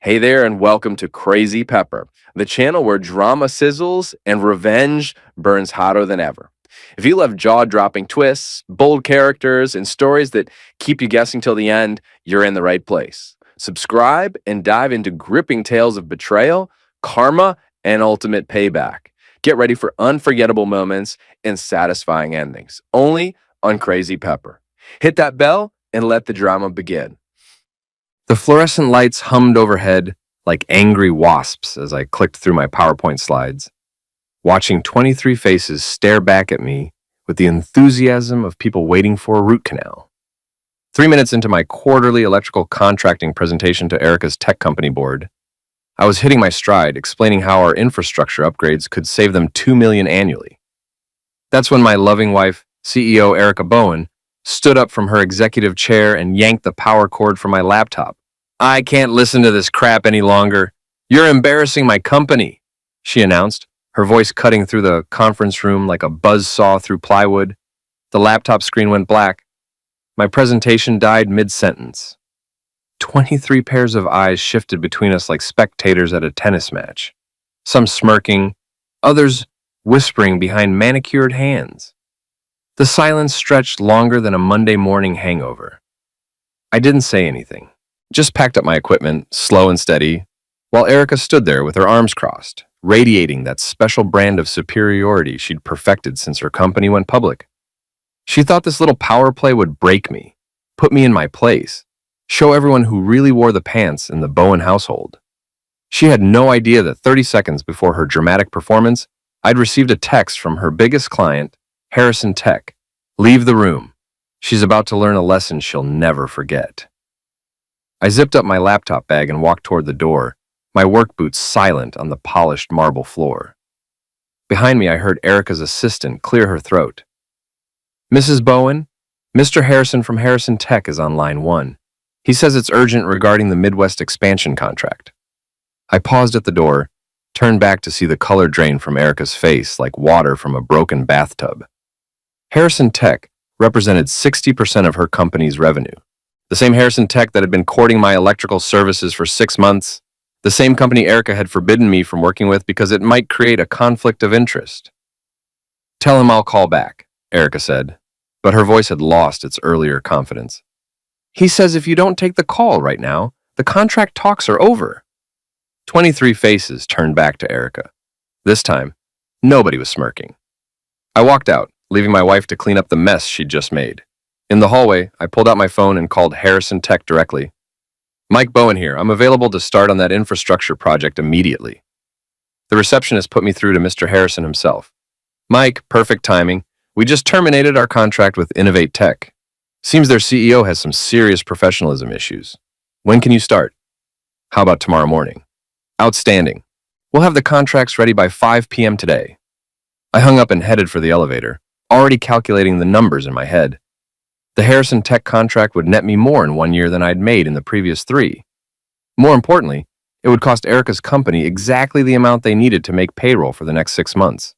Hey there, and welcome to Crazy Pepper, the channel where drama sizzles and revenge burns hotter than ever. If you love jaw dropping twists, bold characters, and stories that keep you guessing till the end, you're in the right place. Subscribe and dive into gripping tales of betrayal, karma, and ultimate payback. Get ready for unforgettable moments and satisfying endings, only on Crazy Pepper. Hit that bell and let the drama begin. The fluorescent lights hummed overhead like angry wasps as I clicked through my PowerPoint slides, watching 23 faces stare back at me with the enthusiasm of people waiting for a root canal. 3 minutes into my quarterly electrical contracting presentation to Erica's tech company board, I was hitting my stride, explaining how our infrastructure upgrades could save them $2 million annually. That's when my loving wife, CEO Erica Bowen, stood up from her executive chair and yanked the power cord from my laptop. "I can't listen to this crap any longer. You're embarrassing my company," she announced, her voice cutting through the conference room like a buzzsaw through plywood. The laptop screen went black. My presentation died mid-sentence. 23 pairs of eyes shifted between us like spectators at a tennis match, some smirking, others whispering behind manicured hands. The silence stretched longer than a Monday morning hangover. I didn't say anything, just packed up my equipment, slow and steady, while Erica stood there with her arms crossed, radiating that special brand of superiority she'd perfected since her company went public. She thought this little power play would break me, put me in my place, show everyone who really wore the pants in the Bowen household. She had no idea that 30 seconds before her dramatic performance, I'd received a text from her biggest client, Harrison Tech. "Leave the room. She's about to learn a lesson she'll never forget." I zipped up my laptop bag and walked toward the door, my work boots silent on the polished marble floor. Behind me, I heard Erica's assistant clear her throat. "Mrs. Bowen, Mr. Harrison from Harrison Tech is on line 1. He says it's urgent regarding the Midwest expansion contract." I paused at the door, turned back to see the color drain from Erica's face like water from a broken bathtub. Harrison Tech represented 60% of her company's revenue. The same Harrison Tech that had been courting my electrical services for 6 months. The same company Erica had forbidden me from working with because it might create a conflict of interest. "Tell him I'll call back," Erica said, but her voice had lost its earlier confidence. "He says if you don't take the call right now, the contract talks are over." 23 faces turned back to Erica. This time, nobody was smirking. I walked out, leaving my wife to clean up the mess she'd just made. In the hallway, I pulled out my phone and called Harrison Tech directly. "Mike Bowen here. I'm available to start on that infrastructure project immediately." The receptionist put me through to Mr. Harrison himself. "Mike, perfect timing. We just terminated our contract with Innovate Tech. Seems their CEO has some serious professionalism issues. When can you start?" "How about tomorrow morning?" "Outstanding. We'll have the contracts ready by 5 p.m. today." I hung up and headed for the elevator, already calculating the numbers in my head. The Harrison Tech contract would net me more in 1 year than I'd made in the previous 3. More importantly, it would cost Erica's company exactly the amount they needed to make payroll for the next 6 months.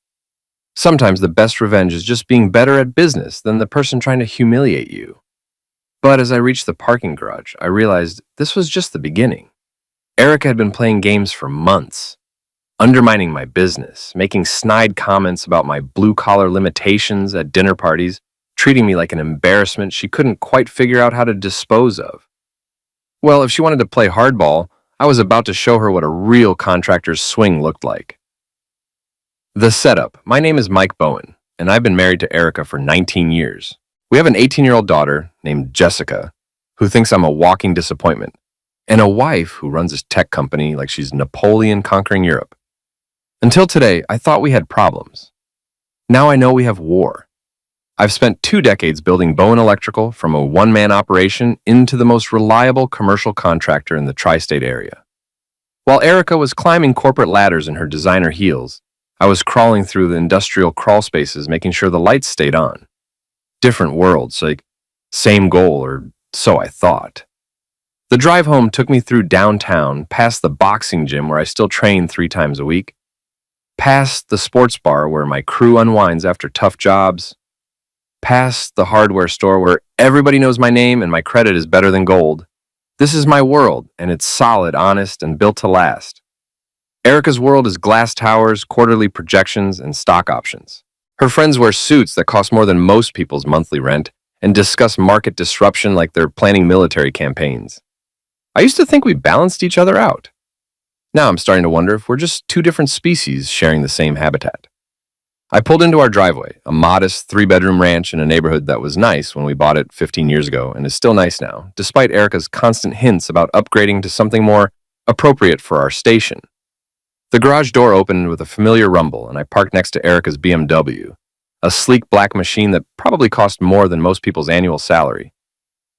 Sometimes the best revenge is just being better at business than the person trying to humiliate you. But as I reached the parking garage, I realized this was just the beginning. Erica had been playing games for months, undermining my business, making snide comments about my blue-collar limitations at dinner parties, treating me like an embarrassment she couldn't quite figure out how to dispose of. Well, if she wanted to play hardball, I was about to show her what a real contractor's swing looked like. The setup. My name is Mike Bowen, and I've been married to Erica for 19 years. We have an 18-year-old daughter named Jessica, who thinks I'm a walking disappointment, and a wife who runs a tech company like she's Napoleon conquering Europe. Until today, I thought we had problems. Now I know we have war. I've spent 2 decades building Bowen Electrical from a one-man operation into the most reliable commercial contractor in the tri-state area. While Erica was climbing corporate ladders in her designer heels, I was crawling through the industrial crawl spaces making sure the lights stayed on. Different worlds, like same goal, or so I thought. The drive home took me through downtown, past the boxing gym where I still train 3 times a week, past the sports bar where my crew unwinds after tough jobs, past the hardware store where everybody knows my name and my credit is better than gold. This is my world, and it's solid, honest, and built to last. Erica's world is glass towers, quarterly projections, and stock options. Her friends wear suits that cost more than most people's monthly rent and discuss market disruption like they're planning military campaigns. I used to think we balanced each other out. Now I'm starting to wonder if we're just two different species sharing the same habitat. I pulled into our driveway, a modest three-bedroom ranch in a neighborhood that was nice when we bought it 15 years ago and is still nice now, despite Erica's constant hints about upgrading to something more appropriate for our station. The garage door opened with a familiar rumble, and I parked next to Erica's BMW, a sleek black machine that probably cost more than most people's annual salary.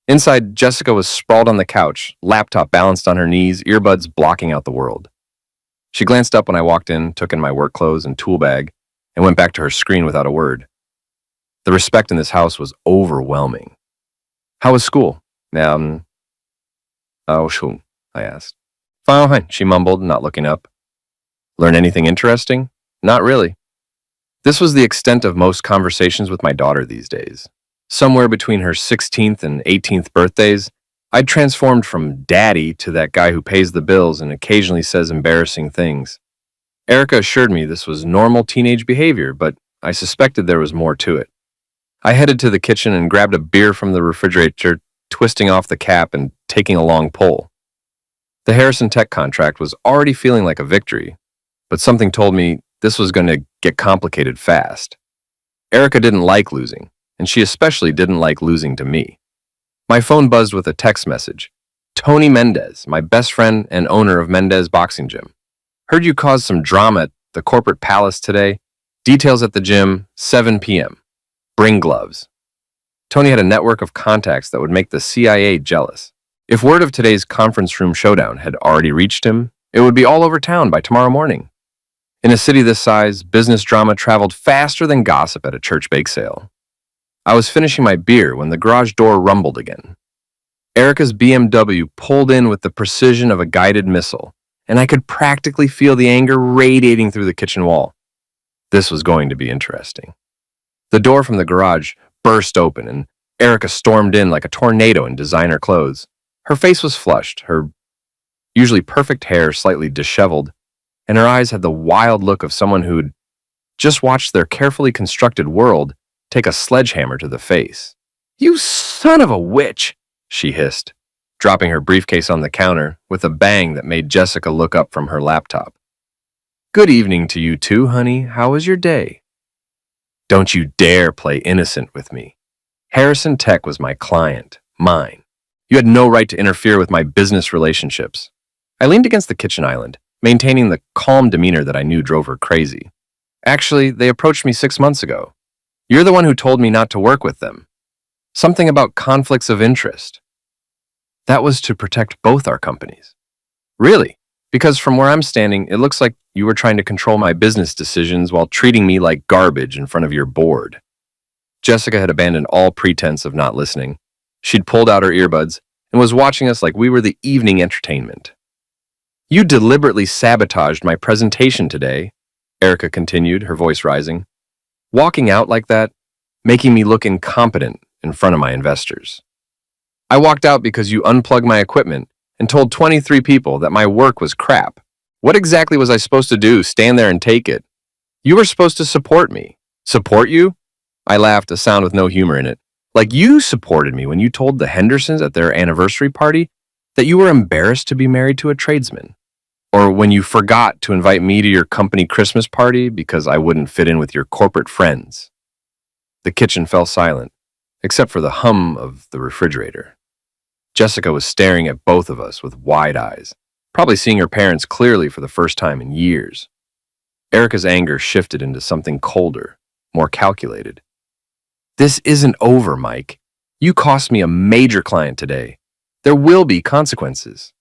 Inside, Jessica was sprawled on the couch, laptop balanced on her knees, earbuds blocking out the world. She glanced up when I walked in, took in my work clothes and tool bag, and went back to her screen without a word. The respect in this house was overwhelming. How was school? Schön, I asked. Fine, she mumbled, not looking up. Learn anything interesting? Not really. This was the extent of most conversations with my daughter these days. Somewhere between her 16th and 18th birthdays, I'd transformed from daddy to that guy who pays the bills and occasionally says embarrassing things. Erica assured me this was normal teenage behavior, but I suspected there was more to it. I headed to the kitchen and grabbed a beer from the refrigerator, twisting off the cap and taking a long pull. The Harrison Tech contract was already feeling like a victory, but something told me this was going to get complicated fast. Erica didn't like losing, and she especially didn't like losing to me. My phone buzzed with a text message. Tony Mendez, my best friend and owner of Mendez Boxing Gym. Heard you caused some drama at the corporate palace today. Details at the gym, 7 p.m. Bring gloves. Tony had a network of contacts that would make the CIA jealous. If word of today's conference room showdown had already reached him, it would be all over town by tomorrow morning. In a city this size, business drama traveled faster than gossip at a church bake sale. I was finishing my beer when the garage door rumbled again. Erica's BMW pulled in with the precision of a guided missile, and I could practically feel the anger radiating through the kitchen wall. This was going to be interesting. The door from the garage burst open, and Erica stormed in like a tornado in designer clothes. Her face was flushed, her usually perfect hair slightly disheveled, and her eyes had the wild look of someone who'd just watched their carefully constructed world take a sledgehammer to the face. "You son of a witch," she hissed, dropping her briefcase on the counter with a bang that made Jessica look up from her laptop. "Good evening to you too, honey. How was your day?" Don't you dare play innocent with me. Harrison Tech was my client, mine. You had no right to interfere with my business relationships. I leaned against the kitchen island, maintaining the calm demeanor that I knew drove her crazy. Actually, they approached me 6 months ago. You're the one who told me not to work with them. Something about conflicts of interest. That was to protect both our companies. Really? Because from where I'm standing, it looks like you were trying to control my business decisions while treating me like garbage in front of your board. Jessica had abandoned all pretense of not listening. She'd pulled out her earbuds and was watching us like we were the evening entertainment. You deliberately sabotaged my presentation today, Erica continued, her voice rising. Walking out like that, making me look incompetent in front of my investors. I walked out because you unplugged my equipment and told 23 people that my work was crap. What exactly was I supposed to do, stand there and take it? You were supposed to support me. Support you? I laughed, a sound with no humor in it. Like you supported me when you told the Hendersons at their anniversary party that you were embarrassed to be married to a tradesman. Or when you forgot to invite me to your company Christmas party because I wouldn't fit in with your corporate friends. The kitchen fell silent, except for the hum of the refrigerator. Jessica was staring at both of us with wide eyes, probably seeing her parents clearly for the first time in years. Erica's anger shifted into something colder, more calculated. This isn't over, Mike. You cost me a major client today. There will be consequences.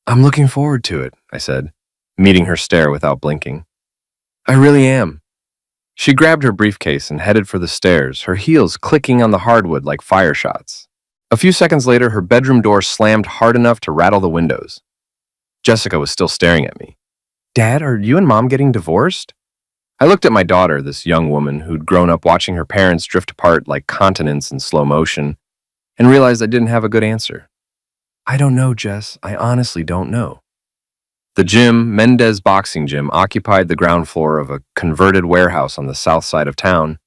I'm looking forward to it, I said, meeting her stare without blinking. I really am. She grabbed her briefcase and headed for the stairs, her heels clicking on the hardwood like fire shots. A few seconds later, her bedroom door slammed hard enough to rattle the windows. Jessica was still staring at me. Dad, are you and Mom getting divorced? I looked at my daughter, this young woman who'd grown up watching her parents drift apart like continents in slow motion, and realized I didn't have a good answer. I don't know, Jess. I honestly don't know. The gym, Mendez Boxing Gym, occupied the ground floor of a converted warehouse on the south side of town,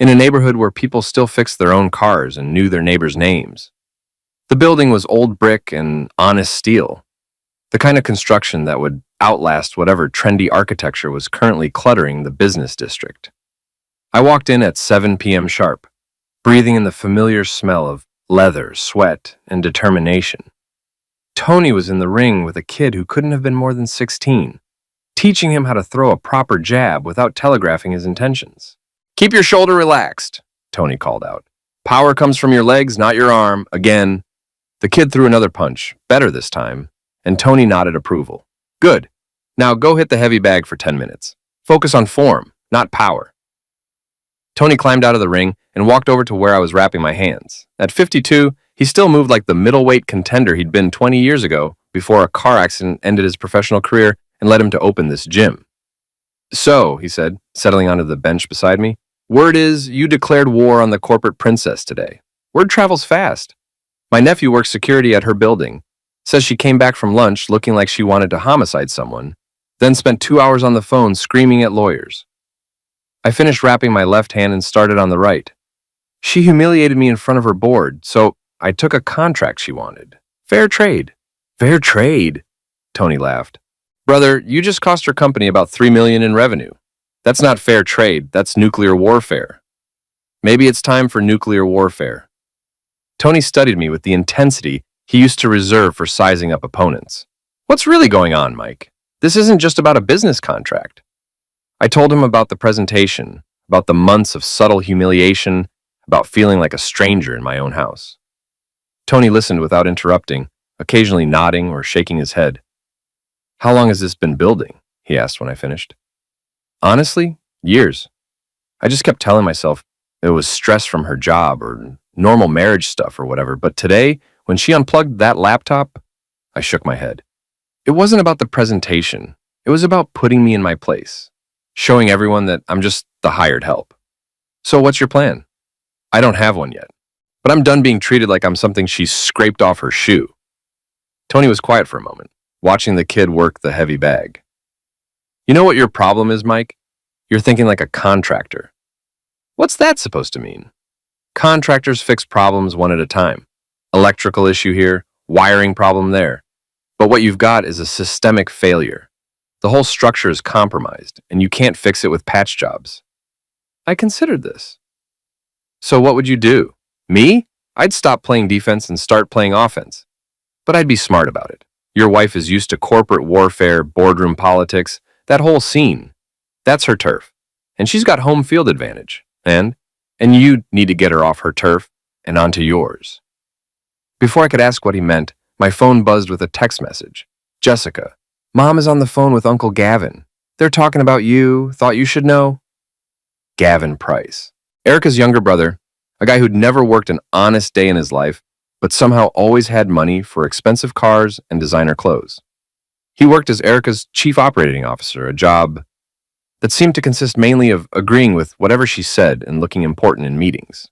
in a neighborhood where people still fixed their own cars and knew their neighbors' names. The building was old brick and honest steel, the kind of construction that would outlast whatever trendy architecture was currently cluttering the business district. I walked in at 7 p.m. sharp, breathing in the familiar smell of leather, sweat, and determination. Tony was in the ring with a kid who couldn't have been more than 16, teaching him how to throw a proper jab without telegraphing his intentions. "Keep your shoulder relaxed," Tony called out. "Power comes from your legs, not your arm. Again." The kid threw another punch, better this time, and Tony nodded approval. "Good. Now go hit the heavy bag for 10 minutes. Focus on form, not power." Tony climbed out of the ring and walked over to where I was wrapping my hands. At 52, he still moved like the middleweight contender he'd been 20 years ago before a car accident ended his professional career and led him to open this gym. "So," he said, settling onto the bench beside me, "word is you declared war on the corporate princess today. Word travels fast. My nephew works security at her building. Says she came back from lunch looking like she wanted to homicide someone, then spent 2 hours on the phone screaming at lawyers." I finished wrapping my left hand and started on the right. "She humiliated me in front of her board, so I took a contract she wanted. Fair trade." "Fair trade?" Tony laughed. "Brother, you just cost your company about $3 million in revenue. That's not fair trade, that's nuclear warfare. Maybe it's time for nuclear warfare." Tony studied me with the intensity he used to reserve for sizing up opponents. "What's really going on, Mike? This isn't just about a business contract." I told him about the presentation, about the months of subtle humiliation, about feeling like a stranger in my own house. Tony listened without interrupting, occasionally nodding or shaking his head. "How long has this been building?" he asked when I finished. "Honestly, years. I just kept telling myself it was stress from her job or normal marriage stuff or whatever, but today, when she unplugged that laptop, I shook my head. It wasn't about the presentation. It was about putting me in my place, showing everyone that I'm just the hired help. "So what's your plan?" "I don't have one yet, but I'm done being treated like I'm something she scraped off her shoe." Tony was quiet for a moment, watching the kid work the heavy bag. "You know what your problem is, Mike? You're thinking like a contractor." "What's that supposed to mean?" "Contractors fix problems one at a time. Electrical issue here, wiring problem there. But what you've got is a systemic failure. The whole structure is compromised, and you can't fix it with patch jobs." I considered this. "So what would you do?" "Me? I'd stop playing defense and start playing offense. But I'd be smart about it. Your wife is used to corporate warfare, boardroom politics, that whole scene. That's her turf. And she's got home field advantage. And you need to get her off her turf and onto yours." Before I could ask what he meant, my phone buzzed with a text message. "Jessica, Mom is on the phone with Uncle Gavin. They're talking about you. Thought you should know." Gavin Price. Erica's younger brother, a guy who'd never worked an honest day in his life, but somehow always had money for expensive cars and designer clothes. He worked as Erica's chief operating officer, a job that seemed to consist mainly of agreeing with whatever she said and looking important in meetings.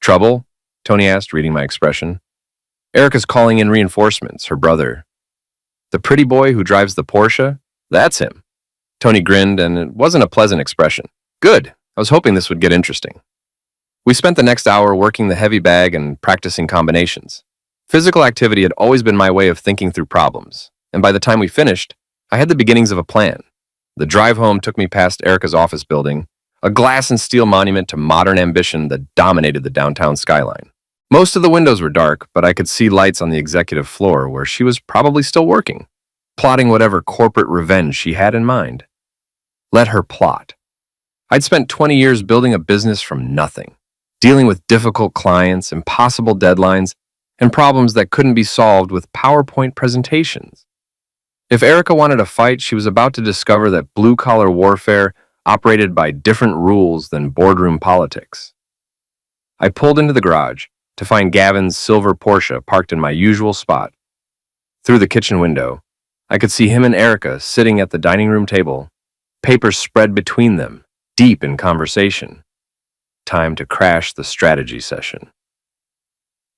"Trouble?" Tony asked, reading my expression. "Erica's calling in reinforcements, her brother. The pretty boy who drives the Porsche? That's him." Tony grinned, and it wasn't a pleasant expression. "Good. I was hoping this would get interesting." We spent the next hour working the heavy bag and practicing combinations. Physical activity had always been my way of thinking through problems, and by the time we finished, I had the beginnings of a plan. The drive home took me past Erica's office building, a glass and steel monument to modern ambition that dominated the downtown skyline. Most of the windows were dark, but I could see lights on the executive floor where she was probably still working, plotting whatever corporate revenge she had in mind. Let her plot. I'd spent 20 years building a business from nothing, dealing with difficult clients, impossible deadlines, and problems that couldn't be solved with PowerPoint presentations. If Erica wanted a fight, she was about to discover that blue-collar warfare operated by different rules than boardroom politics. I pulled into the garage to find Gavin's silver Porsche parked in my usual spot. Through the kitchen window, I could see him and Erica sitting at the dining room table, papers spread between them, deep in conversation. Time to crash the strategy session.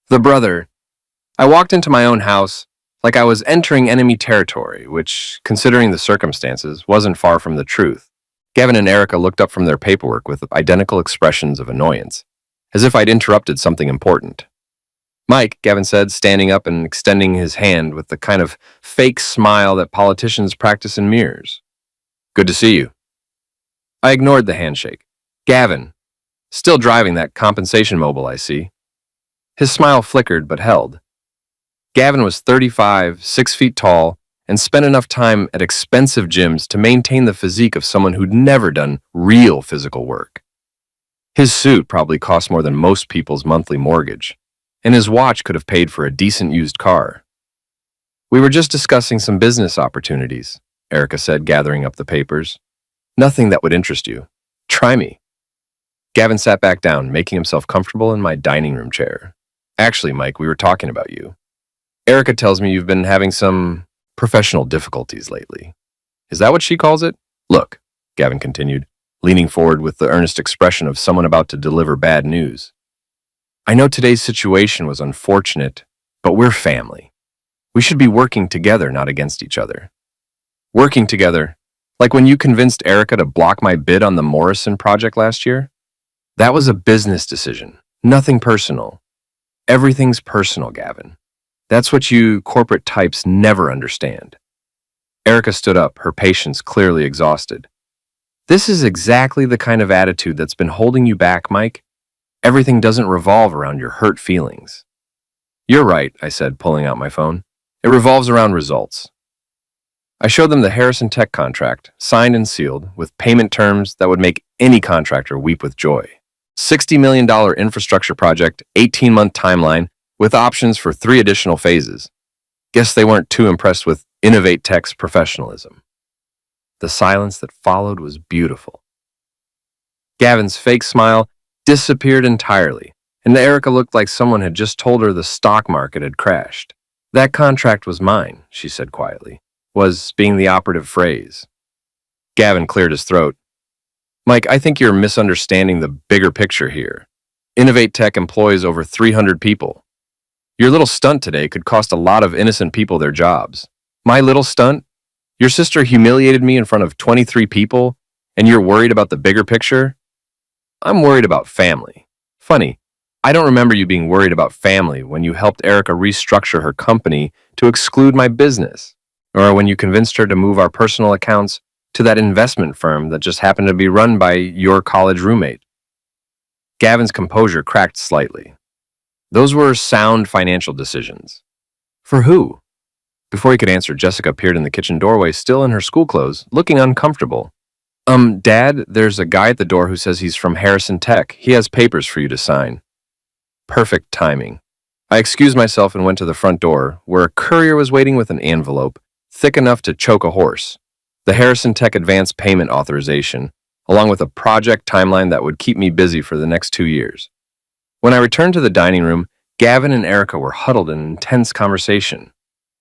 The brother, I walked into my own house like I was entering enemy territory, which, considering the circumstances, wasn't far from the truth. Gavin and Erica looked up from their paperwork with identical expressions of annoyance, as if I'd interrupted something important. Mike, Gavin said, standing up and extending his hand with the kind of fake smile that politicians practice in mirrors. Good to see you. I ignored the handshake. Gavin, still driving that compensation mobile, I see. His smile flickered but held. Gavin was 35, 6 feet tall, and spent enough time at expensive gyms to maintain the physique of someone who'd never done real physical work. His suit probably cost more than most people's monthly mortgage, and his watch could have paid for a decent used car. We were just discussing some business opportunities, Erica said, gathering up the papers. Nothing that would interest you. Try me. Gavin sat back down, making himself comfortable in my dining room chair. Actually, Mike, we were talking about you. Erica tells me you've been having some professional difficulties lately. Is that what she calls it? Look, Gavin continued, leaning forward with the earnest expression of someone about to deliver bad news. I know today's situation was unfortunate, but we're family. We should be working together, not against each other. Working together, like when you convinced Erica to block my bid on the Morrison project last year? That was a business decision, nothing personal. Everything's personal, Gavin. That's what you corporate types never understand. Erica stood up, her patience clearly exhausted. This is exactly the kind of attitude that's been holding you back, Mike. Everything doesn't revolve around your hurt feelings. You're right, I said, pulling out my phone. It revolves around results. I showed them the Harrison Tech contract, signed and sealed, with payment terms that would make any contractor weep with joy. $60 million infrastructure project, 18-month timeline, with options for 3 additional phases. Guess they weren't too impressed with Innovate Tech's professionalism. The silence that followed was beautiful. Gavin's fake smile disappeared entirely, and Erica looked like someone had just told her the stock market had crashed. That contract was mine, she said quietly, was being the operative phrase. Gavin cleared his throat. Mike, I think you're misunderstanding the bigger picture here. Innovate Tech employs over 300 people. Your little stunt today could cost a lot of innocent people their jobs. My little stunt? Your sister humiliated me in front of 23 people, and you're worried about the bigger picture? I'm worried about family. Funny, I don't remember you being worried about family when you helped Erica restructure her company to exclude my business, or when you convinced her to move our personal accounts to that investment firm that just happened to be run by your college roommate. Gavin's composure cracked slightly. Those were sound financial decisions. For who? Before he could answer, Jessica appeared in the kitchen doorway, still in her school clothes, looking uncomfortable. Dad, there's a guy at the door who says he's from Harrison Tech. He has papers for you to sign. Perfect timing. I excused myself and went to the front door, where a courier was waiting with an envelope, thick enough to choke a horse. The Harrison Tech advance payment authorization, along with a project timeline that would keep me busy for the next 2 years. When I returned to the dining room, Gavin and Erica were huddled in intense conversation.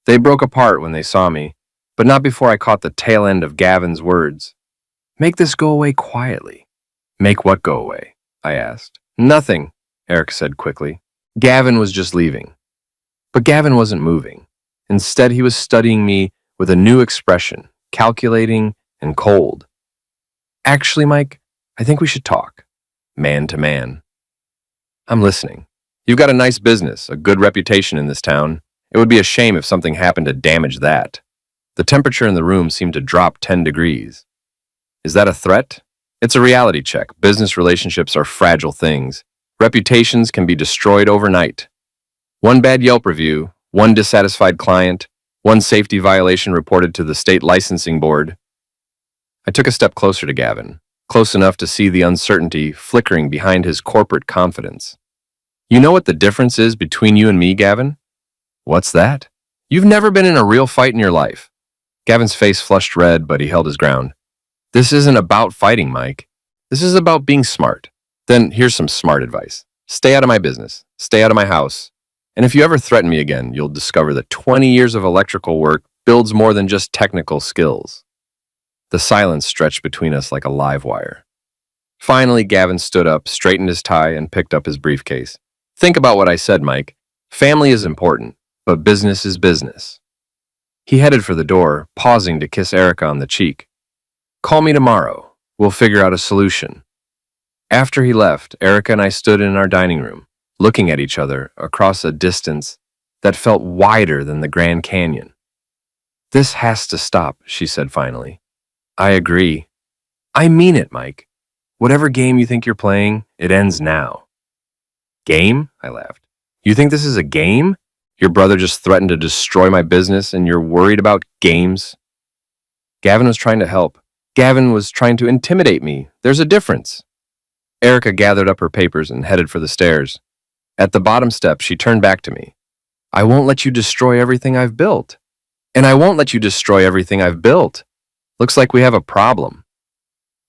They broke apart when they saw me, but not before I caught the tail end of Gavin's words. Make this go away quietly. Make what go away? I asked. Nothing, Erica said quickly. Gavin was just leaving. But Gavin wasn't moving. Instead, he was studying me with a new expression, calculating and cold. Actually, Mike, I think we should talk. Man to man. I'm listening. You've got a nice business, a good reputation in this town. It would be a shame if something happened to damage that. The temperature in the room seemed to drop 10 degrees. Is that a threat? It's a reality check. Business relationships are fragile things. Reputations can be destroyed overnight. One bad Yelp review, one dissatisfied client, one safety violation reported to the state licensing board. I took a step closer to Gavin, close enough to see the uncertainty flickering behind his corporate confidence. You know what the difference is between you and me, Gavin? What's that? You've never been in a real fight in your life. Gavin's face flushed red, but he held his ground. This isn't about fighting, Mike. This is about being smart. Then here's some smart advice. Stay out of my business. Stay out of my house. And if you ever threaten me again, you'll discover that 20 years of electrical work builds more than just technical skills. The silence stretched between us like a live wire. Finally, Gavin stood up, straightened his tie, and picked up his briefcase. Think about what I said, Mike. Family is important. but business is business. He headed for the door, pausing to kiss Erica on the cheek. Call me tomorrow. We'll figure out a solution. After he left, Erica and I stood in our dining room, looking at each other across a distance that felt wider than the Grand Canyon. This has to stop, she said finally. I agree. I mean it, Mike. Whatever game you think you're playing, it ends now. Game? I laughed. You think this is a game? Your brother just threatened to destroy my business and you're worried about games? Gavin was trying to help. Gavin was trying to intimidate me. There's a difference. Erica gathered up her papers and headed for the stairs. At the bottom step, she turned back to me. I won't let you destroy everything I've built. And I won't let you destroy everything I've built. Looks like we have a problem.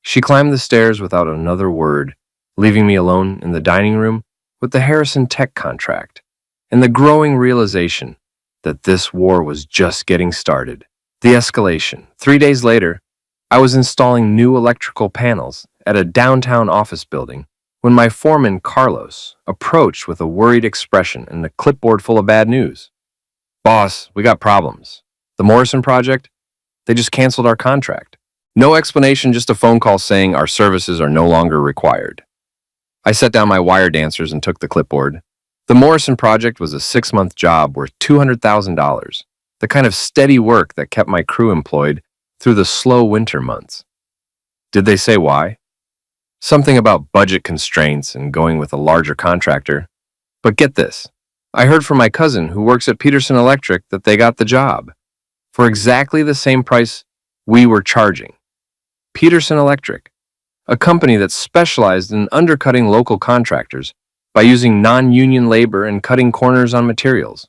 She climbed the stairs without another word, leaving me alone in the dining room with the Harrison Tech contract and the growing realization that this war was just getting started. The escalation. 3 days later, I was installing new electrical panels at a downtown office building when my foreman, Carlos, approached with a worried expression and a clipboard full of bad news. Boss, we got problems. The Morrison project? They just canceled our contract. No explanation, just a phone call saying our services are no longer required. I set down my wire dancers and took the clipboard. The Morrison project was a 6-month job worth $200,000, the kind of steady work that kept my crew employed through the slow winter months. Did they say why? Something about budget constraints and going with a larger contractor. But get this, I heard from my cousin who works at Peterson Electric that they got the job for exactly the same price we were charging. Peterson Electric, a company that specialized in undercutting local contractors by using non-union labor and cutting corners on materials.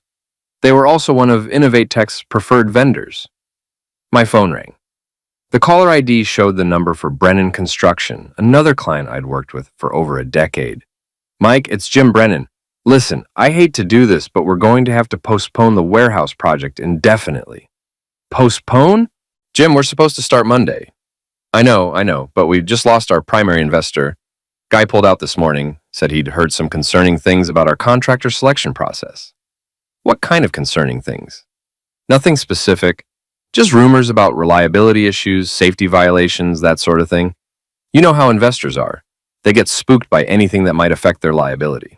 They were also one of Innovate Tech's preferred vendors. My phone rang. The caller ID showed the number for Brennan Construction, another client I'd worked with for over a decade. Mike, it's Jim Brennan. Listen, I hate to do this, but we're going to have to postpone the warehouse project indefinitely. Postpone? Jim, we're supposed to start Monday. I know, but we just lost our primary investor. Guy pulled out this morning, said he'd heard some concerning things about our contractor selection process. What kind of concerning things? Nothing specific, just rumors about reliability issues, safety violations, that sort of thing. You know how investors are. They get spooked by anything that might affect their liability.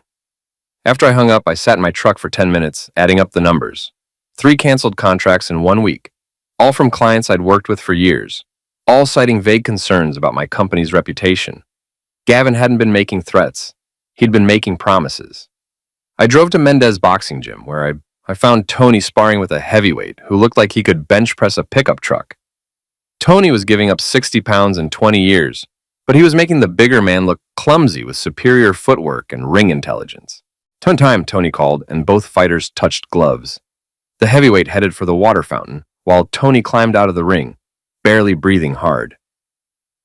After I hung up, I sat in my truck for 10 minutes, adding up the numbers. 3 canceled contracts in 1 week, all from clients I'd worked with for years, all citing vague concerns about my company's reputation. Gavin hadn't been making threats. He'd been making promises. I drove to Mendez Boxing Gym, where I found Tony sparring with a heavyweight who looked like he could bench press a pickup truck. Tony was giving up 60 pounds in 20 years, but he was making the bigger man look clumsy with superior footwork and ring intelligence. Time, Tony called, and both fighters touched gloves. The heavyweight headed for the water fountain, while Tony climbed out of the ring, barely breathing hard.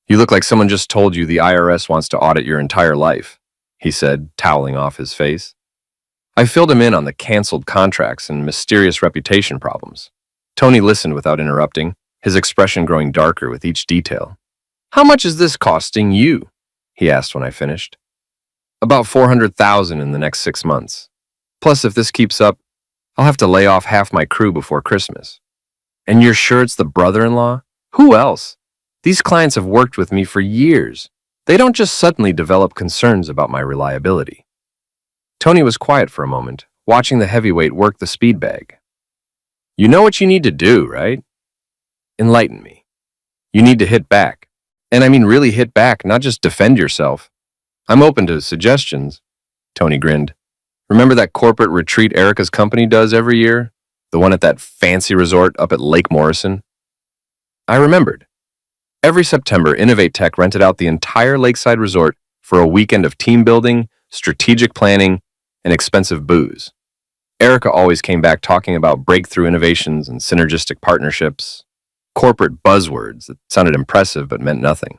You look like someone just told you the IRS wants to audit your entire life, he said, toweling off his face. I filled him in on the canceled contracts and mysterious reputation problems. Tony listened without interrupting, his expression growing darker with each detail. How much is this costing you? He asked when I finished. About $400,000 in the next 6 months. Plus, if this keeps up, I'll have to lay off half my crew before Christmas. And you're sure it's the brother-in-law? Who else? These clients have worked with me for years. They don't just suddenly develop concerns about my reliability. Tony was quiet for a moment, watching the heavyweight work the speed bag. You know what you need to do, right? Enlighten me. You need to hit back. And I mean really hit back, not just defend yourself. I'm open to suggestions. Tony grinned. Remember that corporate retreat Erica's company does every year? The one at that fancy resort up at Lake Morrison? I remembered. Every September, Innovate Tech rented out the entire lakeside resort for a weekend of team building, strategic planning, and expensive booze. Erica always came back talking about breakthrough innovations and synergistic partnerships, corporate buzzwords that sounded impressive but meant nothing.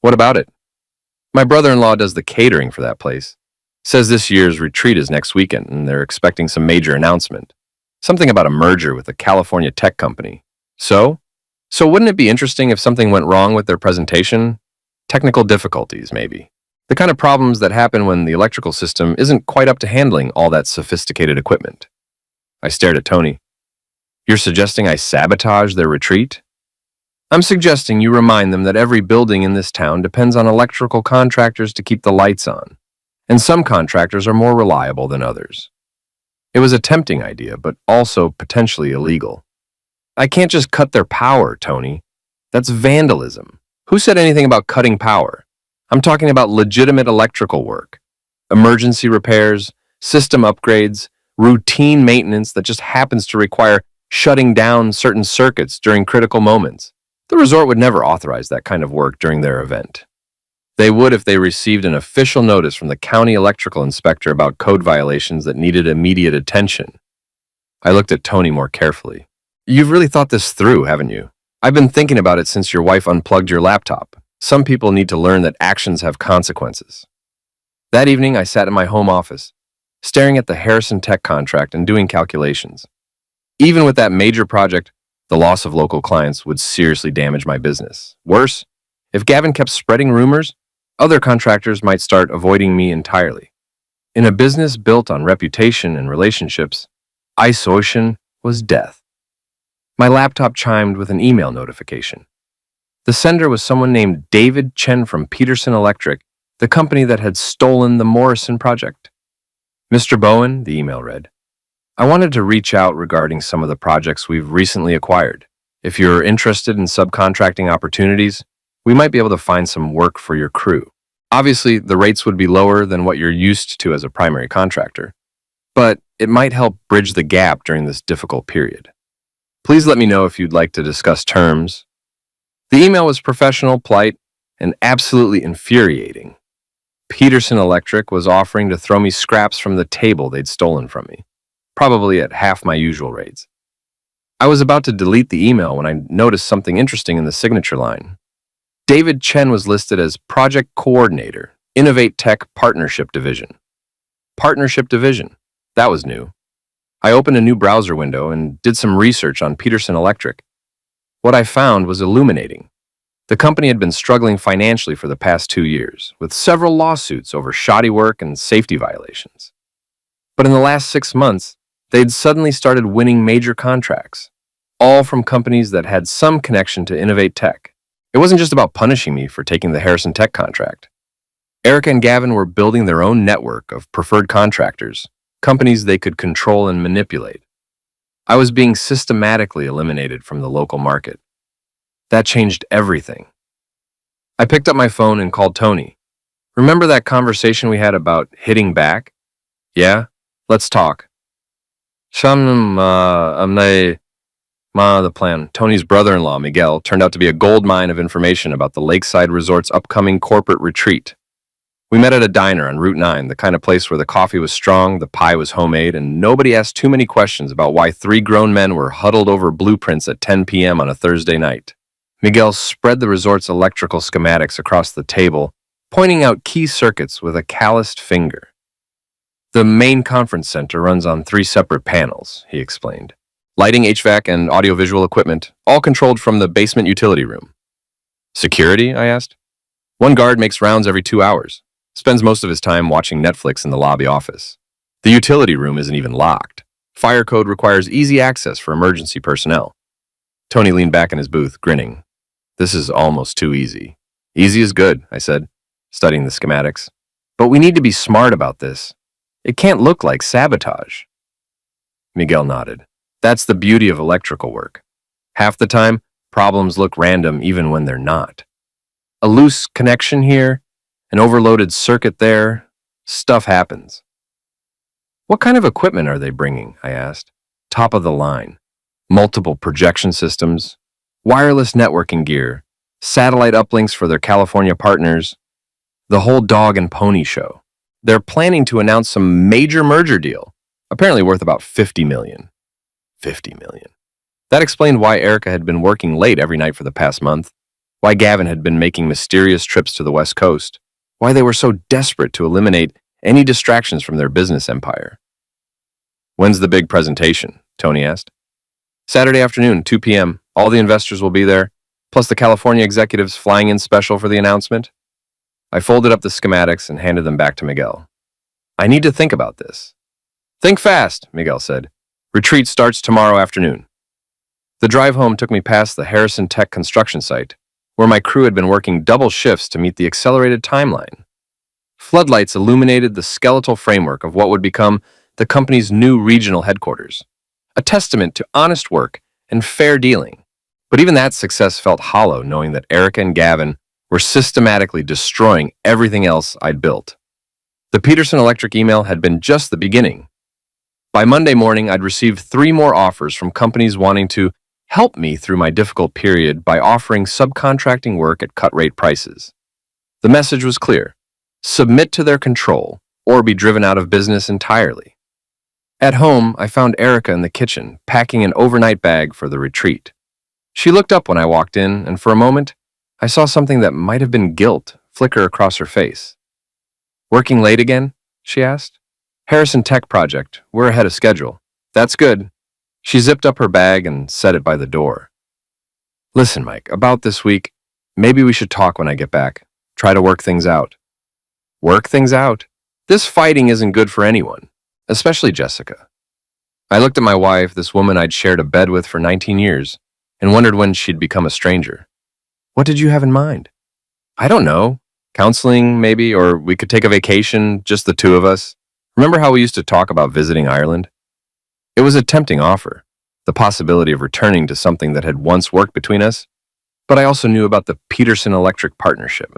What about it? My brother-in-law does the catering for that place. Says this year's retreat is next weekend and they're expecting some major announcement. Something about a merger with a California tech company. So wouldn't it be interesting if something went wrong with their presentation? Technical difficulties, maybe. The kind of problems that happen when the electrical system isn't quite up to handling all that sophisticated equipment. I stared at Tony. You're suggesting I sabotage their retreat? I'm suggesting you remind them that every building in this town depends on electrical contractors to keep the lights on, and some contractors are more reliable than others. It was a tempting idea, but also potentially illegal. I can't just cut their power, Tony. That's vandalism. Who said anything about cutting power? I'm talking about legitimate electrical work, emergency repairs, system upgrades, routine maintenance that just happens to require shutting down certain circuits during critical moments. The resort would never authorize that kind of work during their event. They would if they received an official notice from the county electrical inspector about code violations that needed immediate attention. I looked at Tony more carefully. You've really thought this through, haven't you? I've been thinking about it since your wife unplugged your laptop. Some people need to learn that actions have consequences. That evening, I sat in my home office, staring at the Harrison Tech contract and doing calculations. Even with that major project, the loss of local clients would seriously damage my business. Worse, if Gavin kept spreading rumors, other contractors might start avoiding me entirely. In a business built on reputation and relationships, isolation was death. My laptop chimed with an email notification. The sender was someone named David Chen from Peterson Electric, the company that had stolen the Morrison project. Mr. Bowen, the email read, I wanted to reach out regarding some of the projects we've recently acquired. If you're interested in subcontracting opportunities, we might be able to find some work for your crew. Obviously, the rates would be lower than what you're used to as a primary contractor, but it might help bridge the gap during this difficult period. Please let me know if you'd like to discuss terms. The email was professional, polite, and absolutely infuriating. Peterson Electric was offering to throw me scraps from the table they'd stolen from me, probably at half my usual rates. I was about to delete the email when I noticed something interesting in the signature line. David Chen was listed as Project Coordinator, Innovate Tech Partnership Division. Partnership Division. That was new. I opened a new browser window and did some research on Peterson Electric. What I found was illuminating. The company had been struggling financially for the past 2 years, with several lawsuits over shoddy work and safety violations. But in the last 6 months, they'd suddenly started winning major contracts, all from companies that had some connection to Innovate Tech. It wasn't just about punishing me for taking the Harrison Tech contract. Erica and Gavin were building their own network of preferred contractors, companies they could control and manipulate. I was being systematically eliminated from the local market. That changed everything. I picked up my phone and called Tony. Remember that conversation we had about hitting back? Yeah? Let's talk. The plan. Tony's brother-in-law, Miguel, turned out to be a gold mine of information about the Lakeside Resort's upcoming corporate retreat. We met at a diner on Route 9, the kind of place where the coffee was strong, the pie was homemade, and nobody asked too many questions about why 3 grown men were huddled over blueprints at 10 p.m. on a Thursday night. Miguel spread the resort's electrical schematics across the table, pointing out key circuits with a calloused finger. The main conference center runs on 3 separate panels, he explained. Lighting, HVAC, and audiovisual equipment, all controlled from the basement utility room. Security? I asked. 1 guard makes rounds every 2 hours, spends most of his time watching Netflix in the lobby office. The utility room isn't even locked. Fire code requires easy access for emergency personnel. Tony leaned back in his booth, grinning. This is almost too easy. Easy is good, I said, studying the schematics. But we need to be smart about this. It can't look like sabotage. Miguel nodded. That's the beauty of electrical work. Half the time, problems look random even when they're not. A loose connection here, an overloaded circuit there, stuff happens. What kind of equipment are they bringing? I asked. Top of the line. Multiple projection systems, wireless networking gear, satellite uplinks for their California partners, the whole dog and pony show. They're planning to announce some major merger deal, apparently worth about $50 million. $50 million. That explained why Erica had been working late every night for the past month, why Gavin had been making mysterious trips to the West Coast, why they were so desperate to eliminate any distractions from their business empire. When's the big presentation? Tony asked. Saturday afternoon, 2 p.m. All the investors will be there, plus the California executives flying in special for the announcement. I folded up the schematics and handed them back to Miguel. I need to think about this. Think fast, Miguel said. Retreat starts tomorrow afternoon. The drive home took me past the Harrison Tech construction site, where my crew had been working double shifts to meet the accelerated timeline. Floodlights illuminated the skeletal framework of what would become the company's new regional headquarters, a testament to honest work and fair dealing. But even that success felt hollow, knowing that Erica and Gavin were systematically destroying everything else I'd built. The Peterson Electric email had been just the beginning. By Monday morning, I'd received 3 more offers from companies wanting to help me through my difficult period by offering subcontracting work at cut-rate prices. The message was clear: submit to their control or be driven out of business entirely. At home, I found Erica in the kitchen, packing an overnight bag for the retreat. She looked up when I walked in, and for a moment, I saw something that might have been guilt flicker across her face. "Working late again?" she asked. "Harrison Tech project. We're ahead of schedule." "That's good." She zipped up her bag and set it by the door. "Listen, Mike, about this week, maybe we should talk when I get back. Try to work things out." "Work things out?" "This fighting isn't good for anyone, especially Jessica." I looked at my wife, this woman I'd shared a bed with for 19 years, and wondered when she'd become a stranger. "What did you have in mind?" "I don't know. Counseling, maybe, or we could take a vacation, just the 2 of us. Remember how we used to talk about visiting Ireland?" It was a tempting offer, the possibility of returning to something that had once worked between us, but I also knew about the Peterson Electric partnership,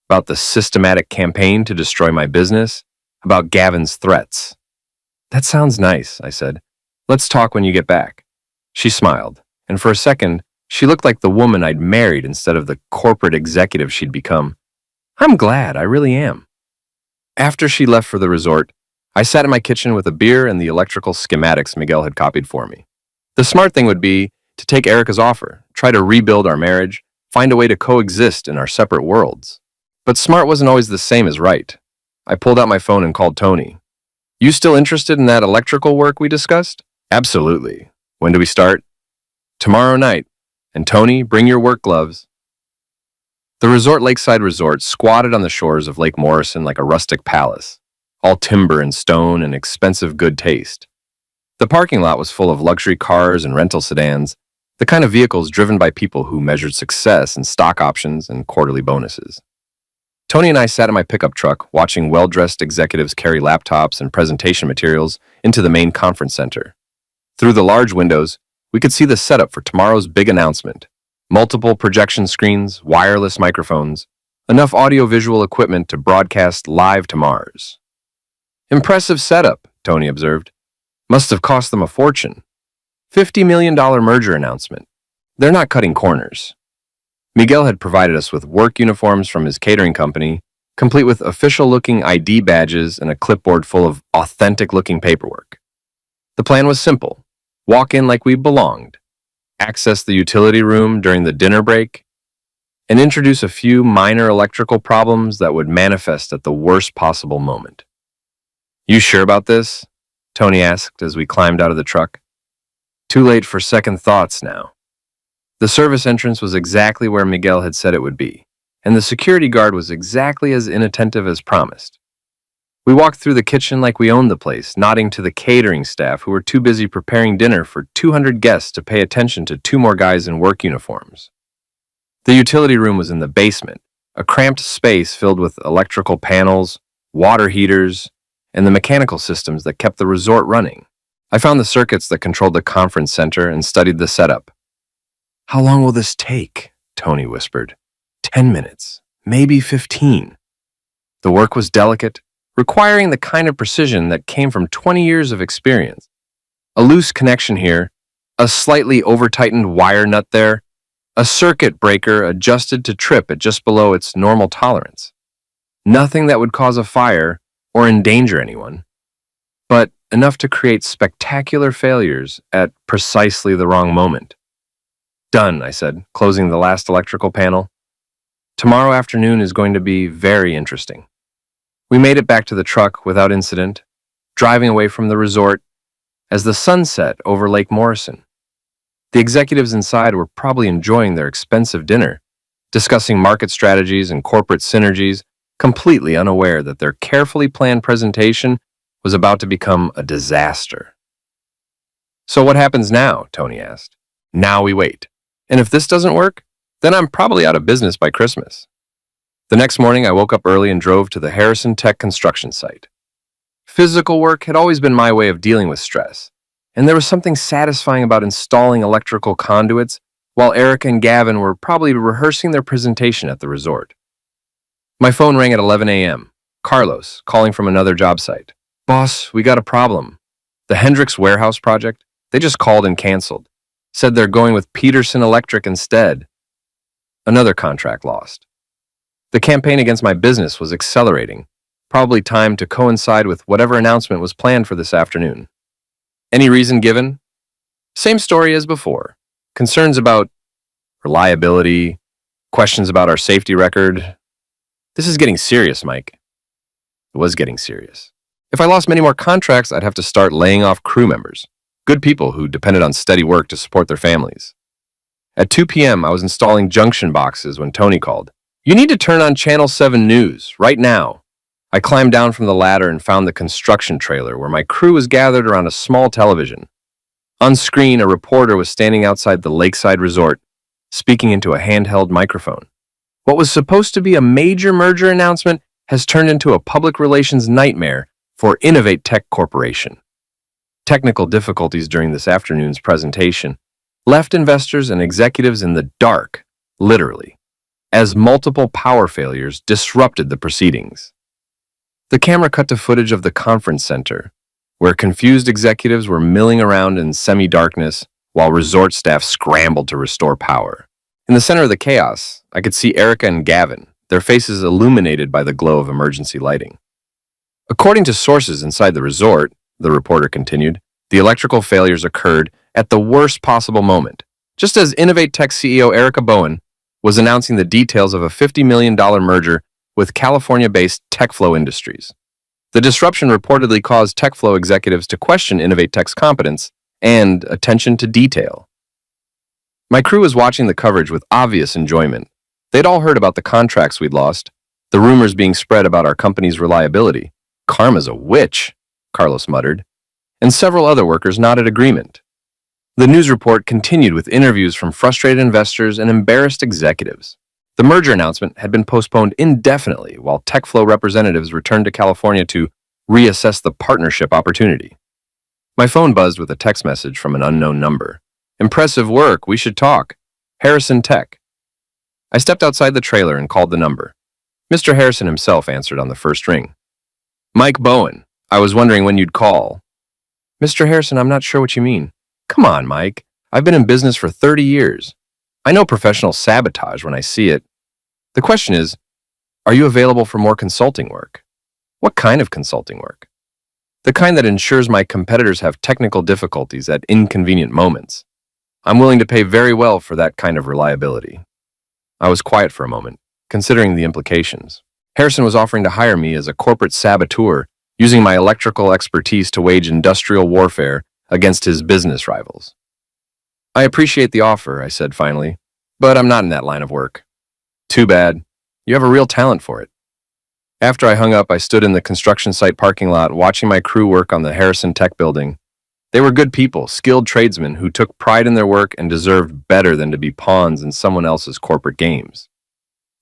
about the systematic campaign to destroy my business, about Gavin's threats. "That sounds nice," I said. "Let's talk when you get back." She smiled, and for a second, she looked like the woman I'd married instead of the corporate executive she'd become. "I'm glad, I really am." After she left for the resort, I sat in my kitchen with a beer and the electrical schematics Miguel had copied for me. The smart thing would be to take Erica's offer, try to rebuild our marriage, find a way to coexist in our separate worlds. But smart wasn't always the same as right. I pulled out my phone and called Tony. "You still interested in that electrical work we discussed?" "Absolutely. When do we start?" "Tomorrow night. And Tony, bring your work gloves." The Resort Lakeside Resort squatted on the shores of Lake Morrison like a rustic palace, all timber and stone and expensive good taste. The parking lot was full of luxury cars and rental sedans, the kind of vehicles driven by people who measured success in stock options and quarterly bonuses. Tony and I sat in my pickup truck, watching well-dressed executives carry laptops and presentation materials into the main conference center. Through the large windows, we could see the setup for tomorrow's big announcement: multiple projection screens, wireless microphones, enough audio-visual equipment to broadcast live to Mars. "Impressive setup," Tony observed. "Must have cost them a fortune. $50 million merger announcement. They're not cutting corners." Miguel had provided us with work uniforms from his catering company, complete with official-looking ID badges and a clipboard full of authentic-looking paperwork. The plan was simple: walk in like we belonged, access the utility room during the dinner break, and introduce a few minor electrical problems that would manifest at the worst possible moment. "You sure about this?" Tony asked as we climbed out of the truck. Too late for second thoughts now. The service entrance was exactly where Miguel had said it would be, and the security guard was exactly as inattentive as promised. We walked through the kitchen like we owned the place, nodding to the catering staff who were too busy preparing dinner for 200 guests to pay attention to 2 more guys in work uniforms. The utility room was in the basement, a cramped space filled with electrical panels, water heaters, and the mechanical systems that kept the resort running. I found the circuits that controlled the conference center and studied the setup. "How long will this take?" Tony whispered. 10 minutes, maybe 15. The work was delicate, requiring the kind of precision that came from 20 years of experience. A loose connection here, a slightly over-tightened wire nut there, a circuit breaker adjusted to trip at just below its normal tolerance. Nothing that would cause a fire or endanger anyone, but enough to create spectacular failures at precisely the wrong moment. "Done," I said, closing the last electrical panel. "Tomorrow afternoon is going to be very interesting." We made it back to the truck without incident, driving away from the resort as the sun set over Lake Morrison. The executives inside were probably enjoying their expensive dinner, discussing market strategies and corporate synergies, completely unaware that their carefully planned presentation was about to become a disaster. So what happens now? Tony asked. Now we wait. And if this doesn't work, then I'm probably out of business by Christmas. The next morning, I woke up early and drove to the Harrison Tech construction site. Physical work had always been my way of dealing with stress, and there was something satisfying about installing electrical conduits while Erica and Gavin were probably rehearsing their presentation at the resort. My phone rang at 11 a.m. Carlos, calling from another job site. Boss, we got a problem. The Hendricks warehouse project, they just called and canceled. Said they're going with Peterson Electric instead. Another contract lost. The campaign against my business was accelerating, probably timed to coincide with whatever announcement was planned for this afternoon. Any reason given? Same story as before. Concerns about reliability, questions about our safety record. This is getting serious, Mike. It was getting serious. If I lost many more contracts, I'd have to start laying off crew members, good people who depended on steady work to support their families. At 2 p.m., I was installing junction boxes when Tony called. You need to turn on Channel 7 News, right now. I climbed down from the ladder and found the construction trailer where my crew was gathered around a small television. On screen, a reporter was standing outside the lakeside resort, speaking into a handheld microphone. What was supposed to be a major merger announcement has turned into a public relations nightmare for Innovate Tech Corporation. Technical difficulties during this afternoon's presentation left investors and executives in the dark, literally, as multiple power failures disrupted the proceedings. The camera cut to footage of the conference center, where confused executives were milling around in semi-darkness while resort staff scrambled to restore power. In the center of the chaos, I could see Erica and Gavin, their faces illuminated by the glow of emergency lighting. According to sources inside the resort, the reporter continued, the electrical failures occurred at the worst possible moment, just as Innovate Tech CEO Erica Bowen was announcing the details of a $50 million merger with California-based TechFlow Industries. The disruption reportedly caused TechFlow executives to question Innovate Tech's competence and attention to detail. My crew was watching the coverage with obvious enjoyment. They'd all heard about the contracts we'd lost, the rumors being spread about our company's reliability. Karma's a witch, Carlos muttered, and several other workers nodded agreement. The news report continued with interviews from frustrated investors and embarrassed executives. The merger announcement had been postponed indefinitely while TechFlow representatives returned to California to reassess the partnership opportunity. My phone buzzed with a text message from an unknown number. Impressive work, we should talk. Harrison Tech. I stepped outside the trailer and called the number. Mr. Harrison himself answered on the first ring. Mike Bowen, I was wondering when you'd call. Mr. Harrison, I'm not sure what you mean. Come on, Mike. I've been in business for 30 years. I know professional sabotage when I see it. The question is, are you available for more consulting work? What kind of consulting work? The kind that ensures my competitors have technical difficulties at inconvenient moments. I'm willing to pay very well for that kind of reliability. I was quiet for a moment, considering the implications. Harrison was offering to hire me as a corporate saboteur, using my electrical expertise to wage industrial warfare against his business rivals. I appreciate the offer, I said finally, but I'm not in that line of work. Too bad. You have a real talent for it. After I hung up, I stood in the construction site parking lot watching my crew work on the Harrison Tech building. They were good people, skilled tradesmen who took pride in their work and deserved better than to be pawns in someone else's corporate games.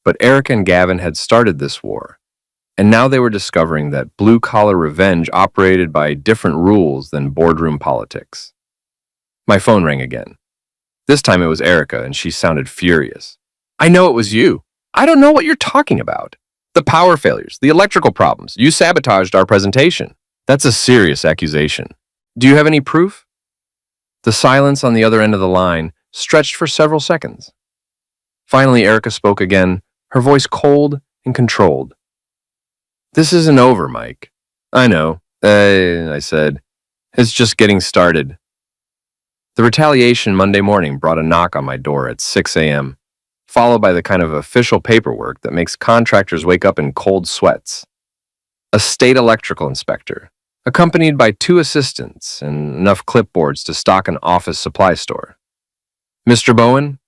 But Erica and Gavin had started this war, and now they were discovering that blue-collar revenge operated by different rules than boardroom politics. My phone rang again. This time it was Erica, and she sounded furious. I know it was you. I don't know what you're talking about. The power failures, the electrical problems. You sabotaged our presentation. That's a serious accusation. Do you have any proof? The silence on the other end of the line stretched for several seconds. Finally, Erica spoke again, her voice cold and controlled. This isn't over, Mike. I know, I said. It's just getting started. The retaliation Monday morning brought a knock on my door at 6 a.m., followed by the kind of official paperwork that makes contractors wake up in cold sweats. A state electrical inspector, accompanied by 2 assistants and enough clipboards to stock an office supply store. Mr. Bowen,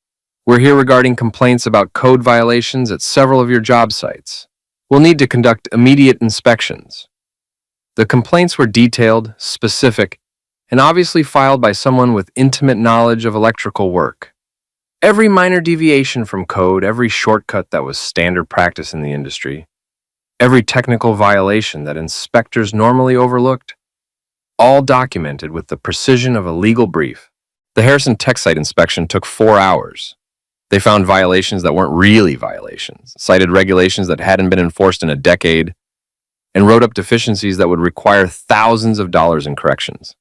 we're here regarding complaints about code violations at several of your job sites. We'll need to conduct immediate inspections. The complaints were detailed, specific, and obviously filed by someone with intimate knowledge of electrical work. Every minor deviation from code, every shortcut that was standard practice in the industry, every technical violation that inspectors normally overlooked, all documented with the precision of a legal brief. The Harrison Tech Site inspection took 4 hours. They found violations that weren't really violations, cited regulations that hadn't been enforced in a decade, and wrote up deficiencies that would require thousands of dollars in corrections.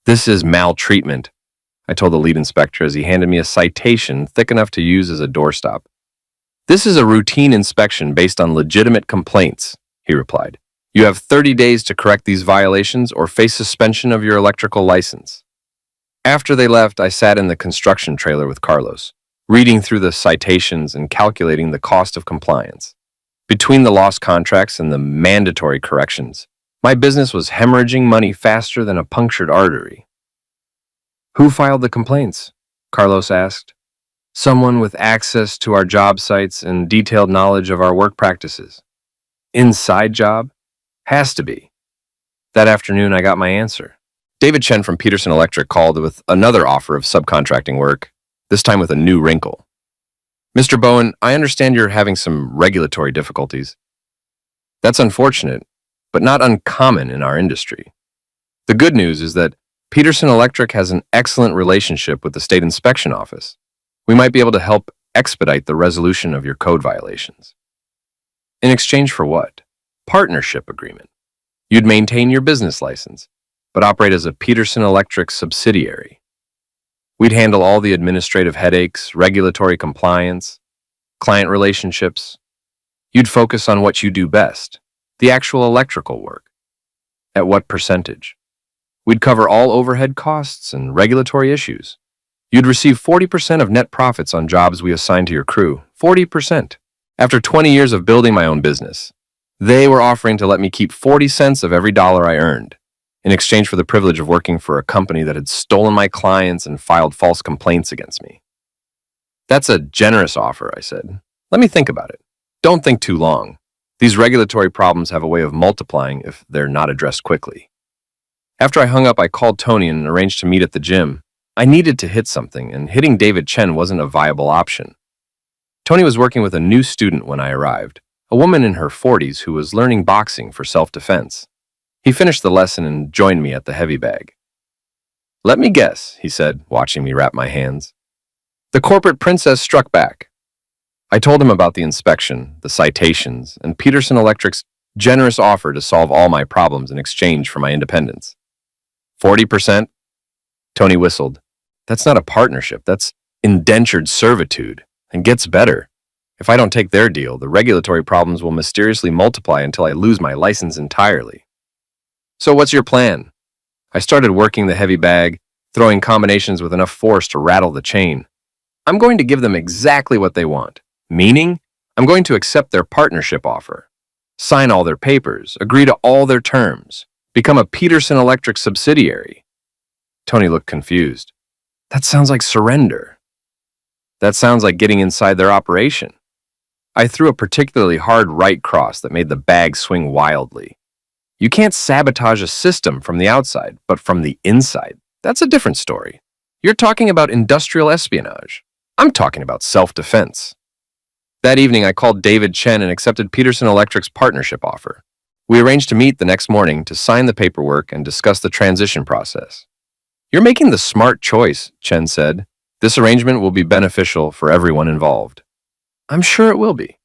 "This is maltreatment," I told the lead inspector as he handed me a citation thick enough to use as a doorstop. "This is a routine inspection based on legitimate complaints," he replied. "You have 30 days to correct these violations or face suspension of your electrical license." After they left, I sat in the construction trailer with Carlos, reading through the citations and calculating the cost of compliance. Between the lost contracts and the mandatory corrections, my business was hemorrhaging money faster than a punctured artery. "Who filed the complaints?" Carlos asked. "Someone with access to our job sites and detailed knowledge of our work practices." "Inside job?" "Has to be." That afternoon, I got my answer. David Chen from Peterson Electric called with another offer of subcontracting work, this time with a new wrinkle. "Mr. Bowen, I understand you're having some regulatory difficulties. That's unfortunate, but not uncommon in our industry. The good news is that Peterson Electric has an excellent relationship with the State Inspection Office. We might be able to help expedite the resolution of your code violations." "In exchange for what?" "Partnership agreement. You'd maintain your business license, but operate as a Peterson Electric subsidiary. We'd handle all the administrative headaches, regulatory compliance, client relationships. You'd focus on what you do best, the actual electrical work." "At what percentage?" "We'd cover all overhead costs and regulatory issues. You'd receive 40% of net profits on jobs we assign to your crew. 40%. After 20 years of building my own business, they were offering to let me keep 40 cents of every dollar I earned, in exchange for the privilege of working for a company that had stolen my clients and filed false complaints against me." "That's a generous offer," I said. "Let me think about it." "Don't think too long. These regulatory problems have a way of multiplying if they're not addressed quickly." After I hung up, I called Tony and arranged to meet at the gym. I needed to hit something, and hitting David Chen wasn't a viable option. Tony was working with a new student when I arrived, a woman in her 40s who was learning boxing for self-defense. He finished the lesson and joined me at the heavy bag. "Let me guess," he said, watching me wrap my hands. "The corporate princess struck back." I told him about the inspection, the citations, and Peterson Electric's generous offer to solve all my problems in exchange for my independence. 40%? Tony whistled. "That's not a partnership, that's indentured servitude, and gets better. If I don't take their deal, the regulatory problems will mysteriously multiply until I lose my license entirely." "So what's your plan?" I started working the heavy bag, throwing combinations with enough force to rattle the chain. "I'm going to give them exactly what they want. Meaning, I'm going to accept their partnership offer, sign all their papers, agree to all their terms, become a Peterson Electric subsidiary." Tony looked confused. "That sounds like surrender." "That sounds like getting inside their operation." I threw a particularly hard right cross that made the bag swing wildly. "You can't sabotage a system from the outside, but from the inside. That's a different story. You're talking about industrial espionage. I'm talking about self-defense." That evening, I called David Chen and accepted Peterson Electric's partnership offer. We arranged to meet the next morning to sign the paperwork and discuss the transition process. "You're making the smart choice," Chen said. "This arrangement will be beneficial for everyone involved." "I'm sure it will be."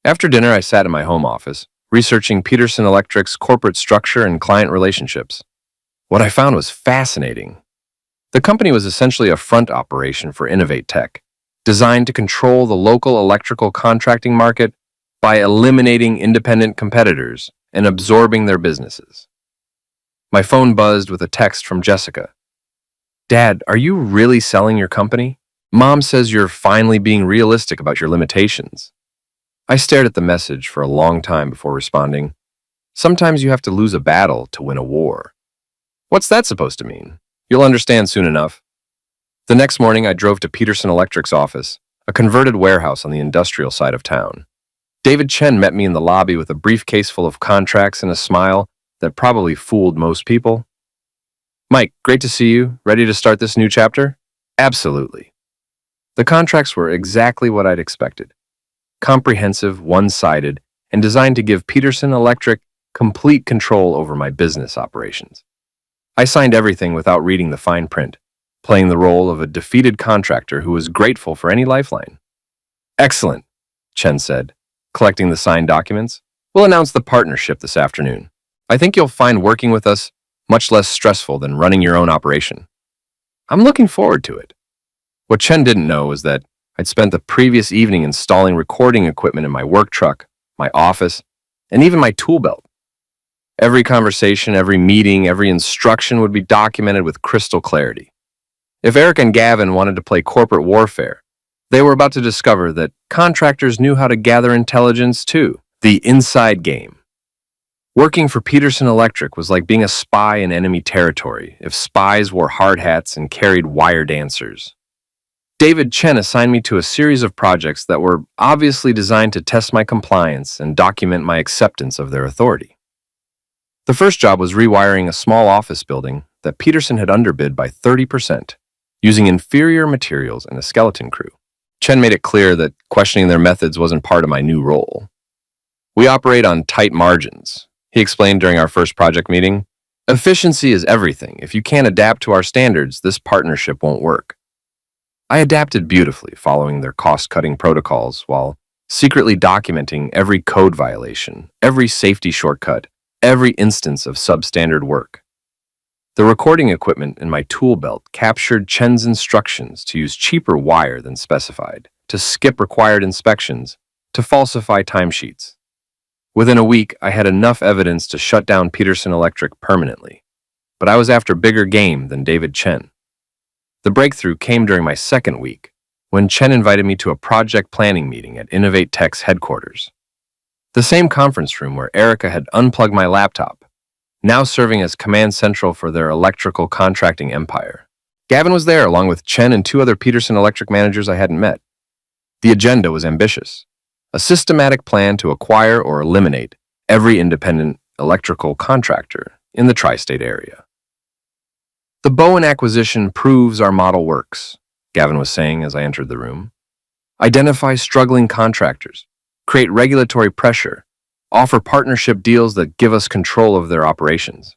After dinner, I sat in my home office, researching Peterson Electric's corporate structure and client relationships. What I found was fascinating. The company was essentially a front operation for Innovate Tech, designed to control the local electrical contracting market by eliminating independent competitors and absorbing their businesses. My phone buzzed with a text from Jessica. "Dad, are you really selling your company? Mom says you're finally being realistic about your limitations." I stared at the message for a long time before responding. Sometimes you have to lose a battle to win a war. What's that supposed to mean? You'll understand soon enough. The next morning, I drove to Peterson Electric's office, a converted warehouse on the industrial side of town. David Chen met me in the lobby with a briefcase full of contracts and a smile that probably fooled most people. Mike, great to see you. Ready to start this new chapter? Absolutely. The contracts were exactly what I'd expected. Comprehensive, one-sided, and designed to give Peterson Electric complete control over my business operations. I signed everything without reading the fine print, playing the role of a defeated contractor who was grateful for any lifeline. Excellent, Chen said, collecting the signed documents. We'll announce the partnership this afternoon. I think you'll find working with us much less stressful than running your own operation. I'm looking forward to it. What Chen didn't know was that I'd spent the previous evening installing recording equipment in my work truck, my office, and even my tool belt. Every conversation, every meeting, every instruction would be documented with crystal clarity. If Eric and Gavin wanted to play corporate warfare, they were about to discover that contractors knew how to gather intelligence too, the inside game. Working for Peterson Electric was like being a spy in enemy territory if spies wore hard hats and carried wire dancers. David Chen assigned me to a series of projects that were obviously designed to test my compliance and document my acceptance of their authority. The first job was rewiring a small office building that Peterson had underbid by 30%, using inferior materials and a skeleton crew. Chen made it clear that questioning their methods wasn't part of my new role. We operate on tight margins, he explained during our first project meeting. Efficiency is everything. If you can't adapt to our standards, this partnership won't work. I adapted beautifully, following their cost-cutting protocols while secretly documenting every code violation, every safety shortcut, every instance of substandard work. The recording equipment in my tool belt captured Chen's instructions to use cheaper wire than specified, to skip required inspections, to falsify timesheets. Within a week, I had enough evidence to shut down Peterson Electric permanently, but I was after bigger game than David Chen. The breakthrough came during my second week, when Chen invited me to a project planning meeting at Innovate Tech's headquarters. The same conference room where Erica had unplugged my laptop, now serving as command central for their electrical contracting empire. Gavin was there along with Chen and 2 other Peterson Electric managers I hadn't met. The agenda was ambitious, a systematic plan to acquire or eliminate every independent electrical contractor in the tri-state area. The Bowen acquisition proves our model works, Gavin was saying as I entered the room. Identify struggling contractors, create regulatory pressure, offer partnership deals that give us control of their operations.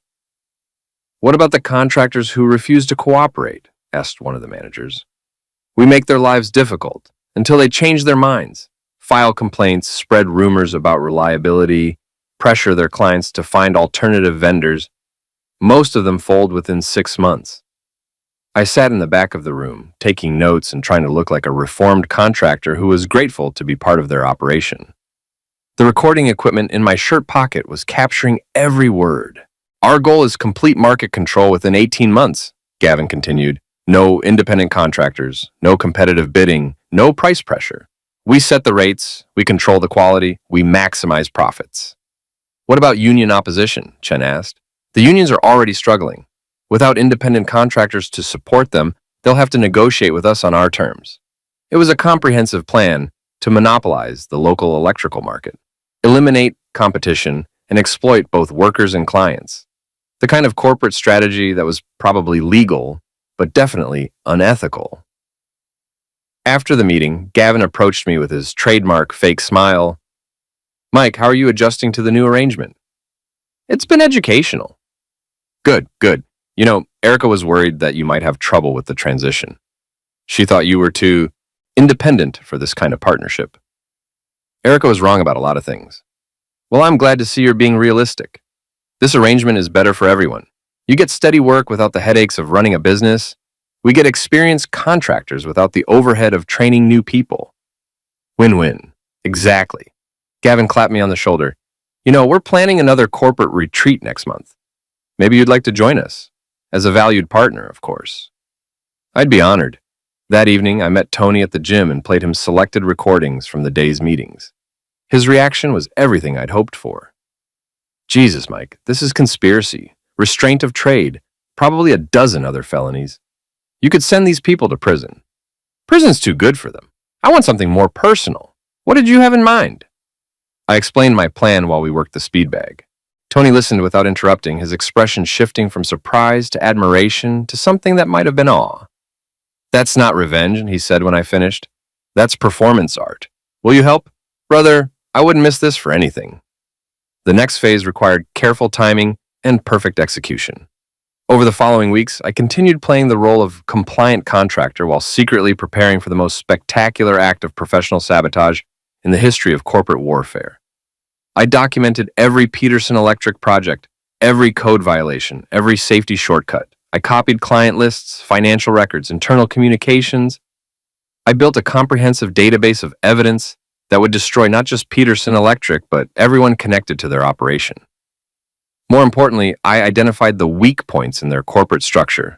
What about the contractors who refuse to cooperate? Asked one of the managers. We make their lives difficult until they change their minds, file complaints, spread rumors about reliability, pressure their clients to find alternative vendors. Most of them fold within 6 months. I sat in the back of the room, taking notes and trying to look like a reformed contractor who was grateful to be part of their operation. The recording equipment in my shirt pocket was capturing every word. Our goal is complete market control within 18 months, Gavin continued. No independent contractors, no competitive bidding, no price pressure. We set the rates, we control the quality, we maximize profits. What about union opposition? Chen asked. The unions are already struggling. Without independent contractors to support them, they'll have to negotiate with us on our terms. It was a comprehensive plan to monopolize the local electrical market, eliminate competition, and exploit both workers and clients. The kind of corporate strategy that was probably legal, but definitely unethical. After the meeting, Gavin approached me with his trademark fake smile. Mike, how are you adjusting to the new arrangement? It's been educational. Good. You know, Erica was worried that you might have trouble with the transition. She thought you were too independent for this kind of partnership. Erica was wrong about a lot of things. Well, I'm glad to see you're being realistic. This arrangement is better for everyone. You get steady work without the headaches of running a business. We get experienced contractors without the overhead of training new people. Win-win. Exactly. Gavin clapped me on the shoulder. You know, we're planning another corporate retreat next month. Maybe you'd like to join us, as a valued partner, of course. I'd be honored. That evening, I met Tony at the gym and played him selected recordings from the day's meetings. His reaction was everything I'd hoped for. Jesus, Mike, this is conspiracy, restraint of trade, probably a dozen other felonies. You could send these people to prison. Prison's too good for them. I want something more personal. What did you have in mind? I explained my plan while we worked the speed bag. Tony listened without interrupting, his expression shifting from surprise to admiration to something that might have been awe. "That's not revenge," he said when I finished. "That's performance art. Will you help? Brother, I wouldn't miss this for anything." The next phase required careful timing and perfect execution. Over the following weeks, I continued playing the role of compliant contractor while secretly preparing for the most spectacular act of professional sabotage in the history of corporate warfare. I documented every Peterson Electric project, every code violation, every safety shortcut. I copied client lists, financial records, internal communications. I built a comprehensive database of evidence that would destroy not just Peterson Electric, but everyone connected to their operation. More importantly, I identified the weak points in their corporate structure,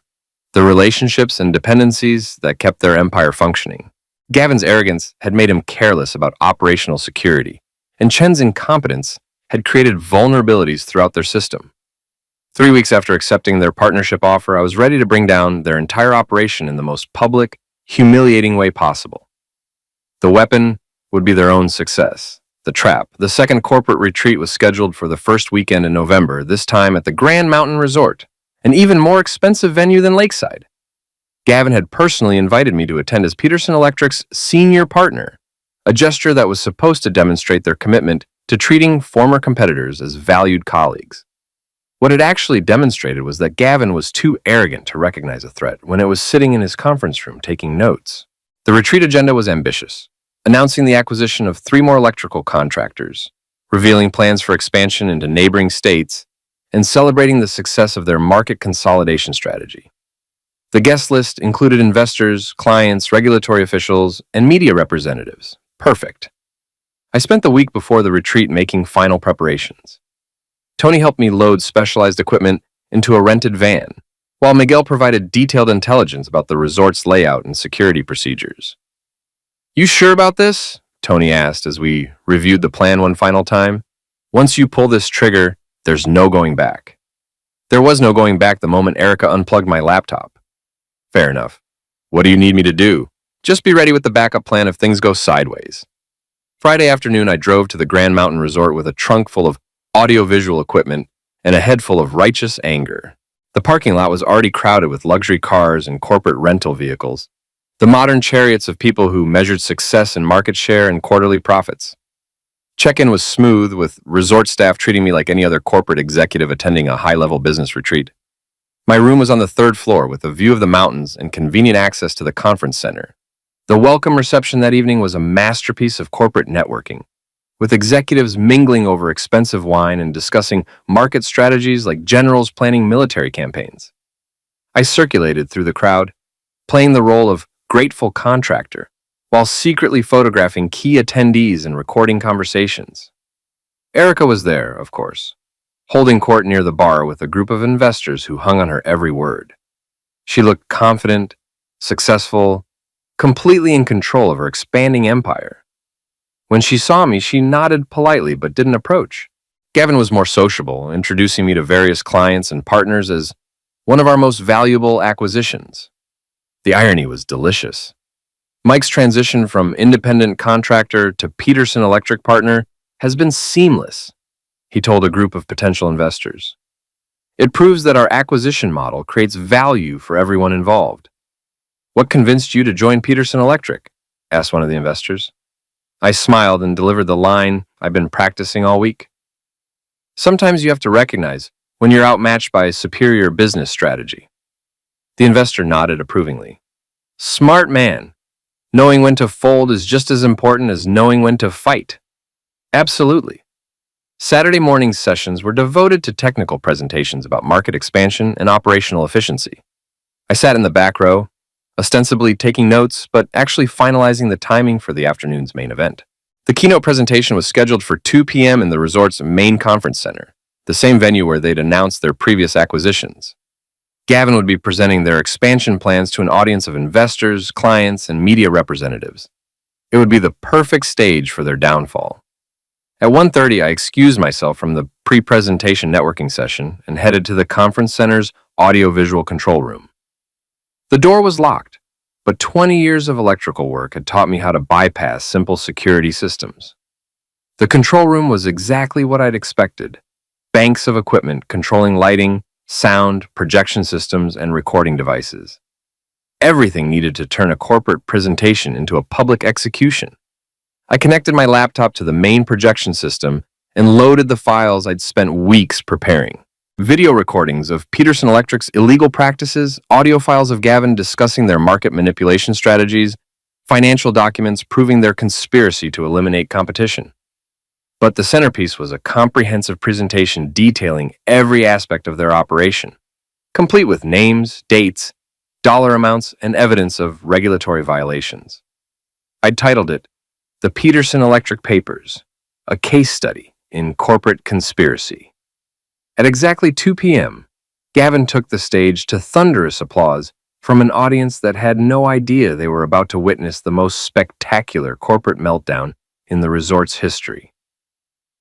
the relationships and dependencies that kept their empire functioning. Gavin's arrogance had made him careless about operational security, and Chen's incompetence had created vulnerabilities throughout their system. 3 weeks after accepting their partnership offer, I was ready to bring down their entire operation in the most public, humiliating way possible. The weapon would be their own success. The trap. The second corporate retreat was scheduled for the first weekend in November, this time at the Grand Mountain Resort, an even more expensive venue than Lakeside. Gavin had personally invited me to attend as Peterson Electric's senior partner, a gesture that was supposed to demonstrate their commitment to treating former competitors as valued colleagues. What it actually demonstrated was that Gavin was too arrogant to recognize a threat when it was sitting in his conference room taking notes. The retreat agenda was ambitious, announcing the acquisition of 3 more electrical contractors, revealing plans for expansion into neighboring states, and celebrating the success of their market consolidation strategy. The guest list included investors, clients, regulatory officials, and media representatives. Perfect. I spent the week before the retreat making final preparations. Tony helped me load specialized equipment into a rented van, while Miguel provided detailed intelligence about the resort's layout and security procedures. "You sure about this?" Tony asked as we reviewed the plan one final time. "Once you pull this trigger, there's no going back." There was no going back the moment Erica unplugged my laptop. "Fair enough. What do you need me to do?" "Just be ready with the backup plan if things go sideways." Friday afternoon, I drove to the Grand Mountain Resort with a trunk full of audiovisual equipment and a head full of righteous anger. The parking lot was already crowded with luxury cars and corporate rental vehicles, the modern chariots of people who measured success in market share and quarterly profits. Check-in was smooth, with resort staff treating me like any other corporate executive attending a high-level business retreat. My room was on the 3rd floor with a view of the mountains and convenient access to the conference center. The welcome reception that evening was a masterpiece of corporate networking, with executives mingling over expensive wine and discussing market strategies like generals planning military campaigns. I circulated through the crowd, playing the role of grateful contractor, while secretly photographing key attendees and recording conversations. Erica was there, of course, holding court near the bar with a group of investors who hung on her every word. She looked confident, successful, completely in control of her expanding empire. When she saw me, she nodded politely but didn't approach. Gavin was more sociable, introducing me to various clients and partners as one of our most valuable acquisitions. The irony was delicious. Mike's transition from independent contractor to Peterson Electric partner has been seamless, he told a group of potential investors. It proves that our acquisition model creates value for everyone involved. "What convinced you to join Peterson Electric?" asked one of the investors. I smiled and delivered the line I've been practicing all week. "Sometimes you have to recognize when you're outmatched by a superior business strategy." The investor nodded approvingly. "Smart man. Knowing when to fold is just as important as knowing when to fight." Absolutely. Saturday morning sessions were devoted to technical presentations about market expansion and operational efficiency. I sat in the back row, ostensibly taking notes, but actually finalizing the timing for the afternoon's main event. The keynote presentation was scheduled for 2 p.m. in the resort's main conference center, the same venue where they'd announced their previous acquisitions. Gavin would be presenting their expansion plans to an audience of investors, clients, and media representatives. It would be the perfect stage for their downfall. At 1:30, I excused myself from the pre-presentation networking session and headed to the conference center's audio-visual control room. The door was locked, but 20 years of electrical work had taught me how to bypass simple security systems. The control room was exactly what I'd expected. banks of equipment controlling lighting, sound, projection systems, and recording devices. Everything needed to turn a corporate presentation into a public execution. I connected my laptop to the main projection system and loaded the files I'd spent weeks preparing. Video recordings of Peterson Electric's illegal practices, audio files of Gavin discussing their market manipulation strategies, financial documents proving their conspiracy to eliminate competition. But the centerpiece was a comprehensive presentation detailing every aspect of their operation, complete with names, dates, dollar amounts, and evidence of regulatory violations. I'd titled it, The Peterson Electric Papers, a Case Study in Corporate Conspiracy. At exactly 2 p.m., Gavin took the stage to thunderous applause from an audience that had no idea they were about to witness the most spectacular corporate meltdown in the resort's history.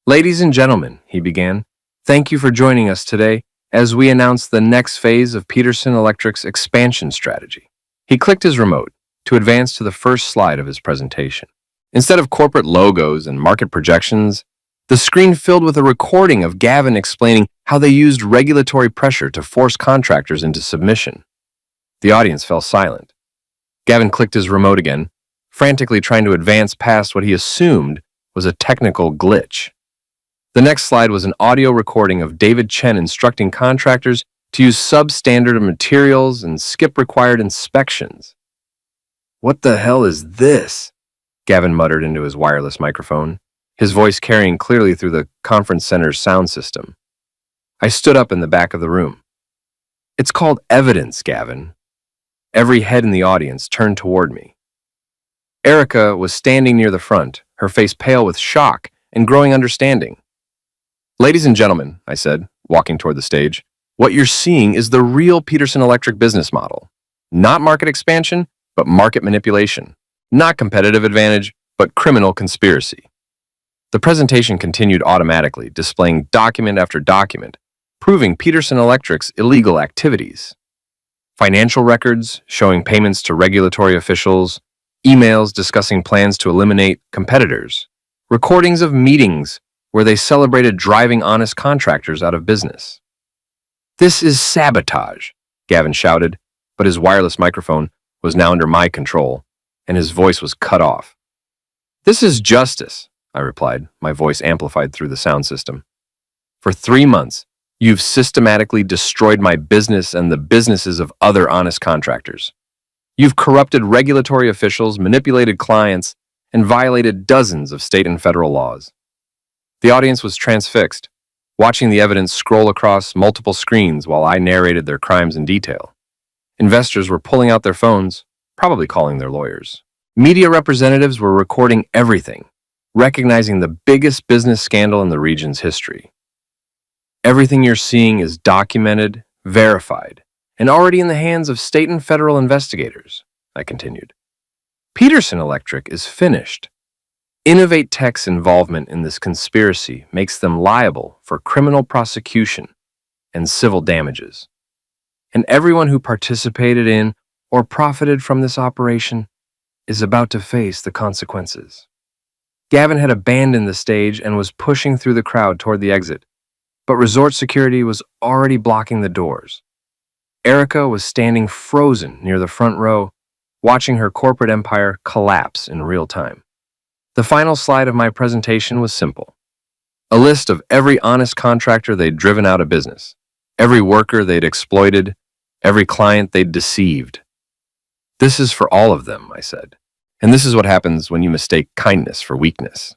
"Ladies and gentlemen," he began, "thank you for joining us today as we announce the next phase of Peterson Electric's expansion strategy." He clicked his remote to advance to the first slide of his presentation. Instead of corporate logos and market projections, the screen filled with a recording of Gavin explaining how they used regulatory pressure to force contractors into submission. The audience fell silent. Gavin clicked his remote again, frantically trying to advance past what he assumed was a technical glitch. The next slide was an audio recording of David Chen instructing contractors to use substandard materials and skip required inspections. "What the hell is this?" Gavin muttered into his wireless microphone, his voice carrying clearly through the conference center's sound system. I stood up in the back of the room. "It's called evidence, Gavin." Every head in the audience turned toward me. Erica was standing near the front, her face pale with shock and growing understanding. "Ladies and gentlemen," I said, walking toward the stage, "what you're seeing is the real Peterson Electric business model. Not market expansion, but market manipulation. Not competitive advantage, but criminal conspiracy." The presentation continued automatically, displaying document after document, proving Peterson Electric's illegal activities. Financial records showing payments to regulatory officials, emails discussing plans to eliminate competitors, recordings of meetings where they celebrated driving honest contractors out of business. "This is sabotage," Gavin shouted, but his wireless microphone was now under my control, and his voice was cut off. "This is justice," I replied, my voice amplified through the sound system. "For 3 months, you've systematically destroyed my business and the businesses of other honest contractors. You've corrupted regulatory officials, manipulated clients, and violated dozens of state and federal laws." The audience was transfixed, watching the evidence scroll across multiple screens while I narrated their crimes in detail. Investors were pulling out their phones, probably calling their lawyers. Media representatives were recording everything, recognizing the biggest business scandal in the region's history. "Everything you're seeing is documented, verified, and already in the hands of state and federal investigators," I continued. "Peterson Electric is finished. Innovate Tech's involvement in this conspiracy makes them liable for criminal prosecution and civil damages. And everyone who participated in or profited from this operation is about to face the consequences." Gavin had abandoned the stage and was pushing through the crowd toward the exit, but resort security was already blocking the doors. Erica was standing frozen near the front row, watching her corporate empire collapse in real time. The final slide of my presentation was simple. A list of every honest contractor they'd driven out of business, every worker they'd exploited, every client they'd deceived. "This is for all of them," I said. "And this is what happens when you mistake kindness for weakness."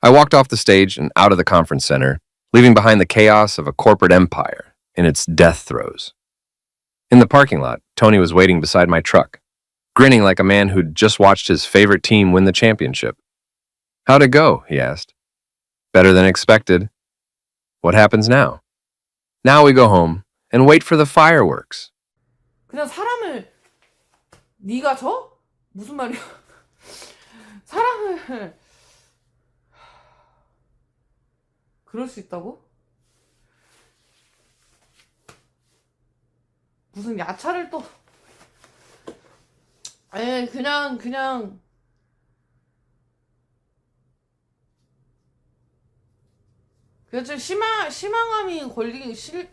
I walked off the stage and out of the conference center, leaving behind the chaos of a corporate empire in its death throes. In the parking lot, Tony was waiting beside my truck, grinning like a man who'd just watched his favorite team win the championship. "How'd it go?" he asked. "Better than expected." "What happens now?" "Now we go home and wait for the fireworks." 그냥 사람을 네가 져? 무슨 말이야? 사람을 그럴 수 있다고? 무슨 야차를 또 그냥 그래서 실망감이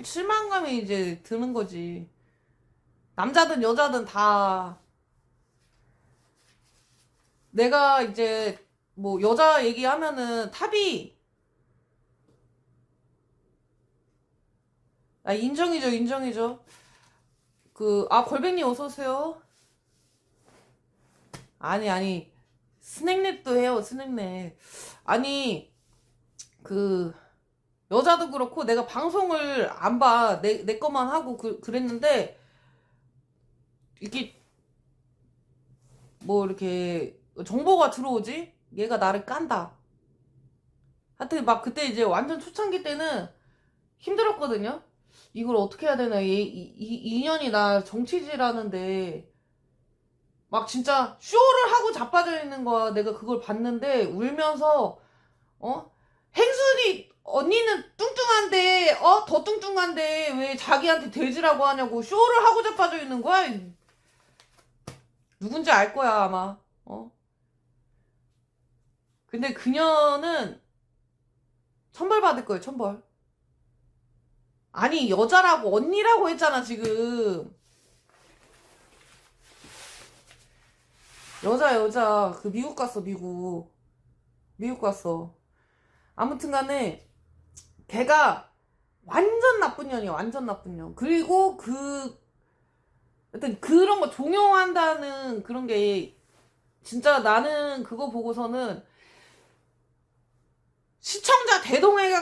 실망감이 이제 드는 거지. 남자든 여자든 다 내가 이제 뭐 여자 얘기하면은 탑이 인정이죠, 인정이죠. 골뱅님 어서오세요. 아니, 스낵랩도 해요, 스낵랩. 아니, 여자도 그렇고, 내가 방송을 안 봐. 내 것만 하고 그랬는데, 이렇게, 뭐, 이렇게, 정보가 들어오지? 얘가 나를 깐다. 하여튼, 막, 그때 이제 완전 초창기 때는 힘들었거든요? 이걸 어떻게 해야 되나. 이 년이 나 정치질하는데, 막 진짜 쇼를 하고 자빠져 있는 거야. 내가 그걸 봤는데 울면서 행순이 언니는 뚱뚱한데 더 뚱뚱한데 왜 자기한테 돼지라고 하냐고 쇼를 하고 자빠져 있는 거야. 누군지 알 거야 아마. 근데 그녀는 천벌 받을 거예요. 천벌. 아니 여자라고 언니라고 했잖아 지금. 여자 미국 갔어. 미국 갔어. 아무튼 간에 걔가 완전 나쁜 년이야. 완전 나쁜 년. 그리고 하여튼 그런 거 종용한다는 그런 게 진짜 나는 그거 보고서는 시청자 대동해서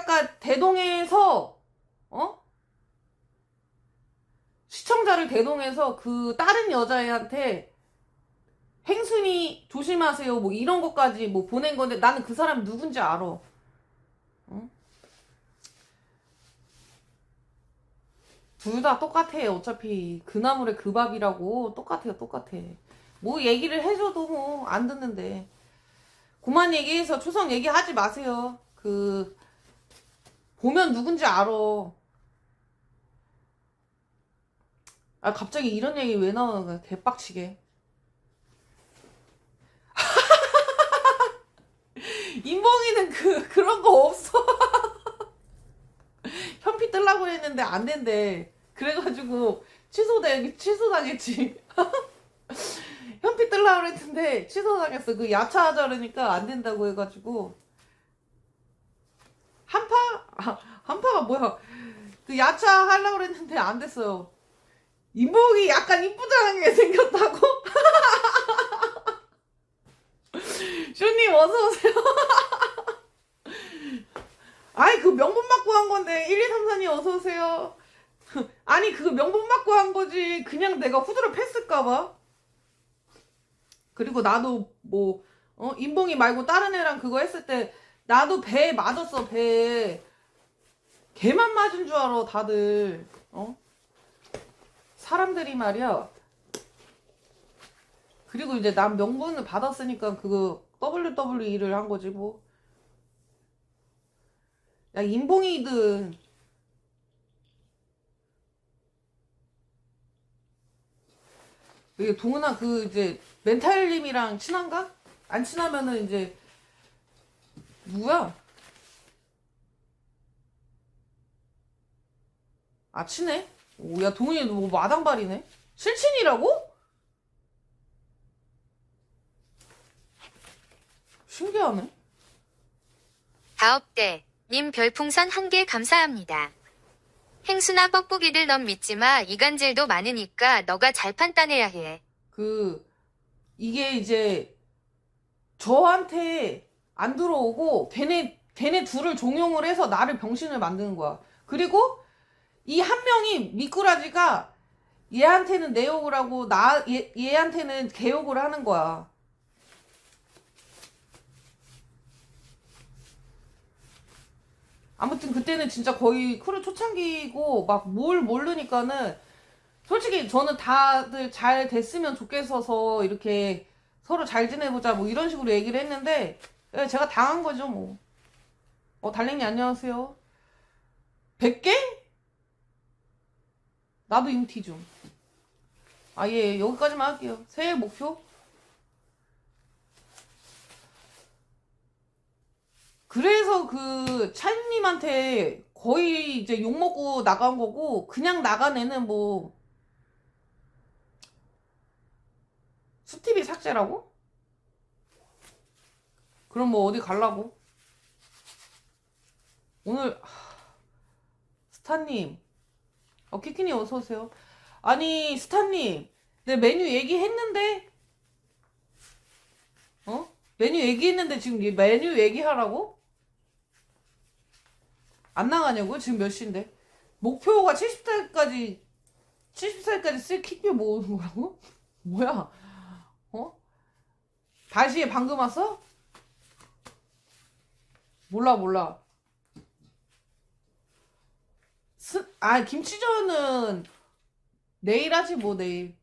시청자를 대동해서 그 다른 여자애한테 행순이 조심하세요 뭐 이런 것까지 뭐 보낸 건데 나는 그 사람 누군지 알아. 둘 다 똑같아. 어차피 그 나물에 그 밥이라고 똑같아요. 똑같아. 뭐 얘기를 해줘도 뭐 안 듣는데. 그만 얘기해서 초성 얘기하지 마세요. 보면 누군지 알아. 갑자기 이런 얘기 왜 나오는 거야. 개빡치게. 인봉이는 그런 거 없어. 현피 뜨려고 했는데 안 된대. 그래가지고 취소당했지. 현피 뜨려고 했는데 취소당했어. 야차하자 그러니까 안 된다고 해가지고. 한파가 뭐야. 야차 하려고 했는데 안 됐어요. 인봉이 약간 이쁘장하게 생겼다고? 쇼님 어서오세요. 아니 명분 받고 한 건데 1, 2, 3, 4님 어서오세요. 아니 명분 받고 한 거지. 그냥 내가 후드로 팼을까봐. 그리고 나도 뭐 인봉이 말고 다른 애랑 그거 했을 때 나도 배에 맞았어. 배에 걔만 맞은 줄 알아 다들. 사람들이 말이야. 그리고 이제 난 명분을 받았으니까 그거 WWE를 한 거지 뭐. 야 인봉이든 이게 동은아 이제 멘탈님이랑 친한가? 안 친하면은 이제 누구야? 친해? 야 동은이 뭐 마당발이네? 실친이라고? 신기하네. 다업대 님 별풍선 1개 감사합니다. 행수나 뻑뻑이들 넌 믿지마. 이간질도 많으니까 너가 잘 판단해야 해. 이게 이제 저한테 안 들어오고 걔네 둘을 종용을 해서 나를 병신을 만드는 거야. 그리고 이 한 명이 미꾸라지가 얘한테는 내 욕을 하고 얘한테는 걔 욕을 하는 거야. 아무튼 그때는 진짜 거의 크루 초창기고 막 뭘 모르니까는 솔직히 저는 다들 잘 됐으면 좋겠어서 이렇게 서로 잘 지내보자 뭐 이런 식으로 얘기를 했는데 제가 당한 거죠 뭐. 달랭이 안녕하세요. 100개? 나도 인티 좀. 예, 여기까지만 할게요. 새해 목표? 그래서 그 차이님한테 거의 이제 욕먹고 나간 거고, 그냥 나간 애는 뭐 수TV 삭제라고? 그럼 뭐 어디 갈라고? 오늘 스타님, 키키님 어서 오세요. 아니 스타님, 내 메뉴 얘기했는데, 메뉴 얘기했는데 지금 이 메뉴 얘기하라고? 안 나가냐고요? 지금 몇 시인데? 목표가 70살까지 쓸 킥뷰 모으는 거라고? 뭐야? 다시 방금 왔어? 몰라. 김치전은 내일 하지 뭐, 내일.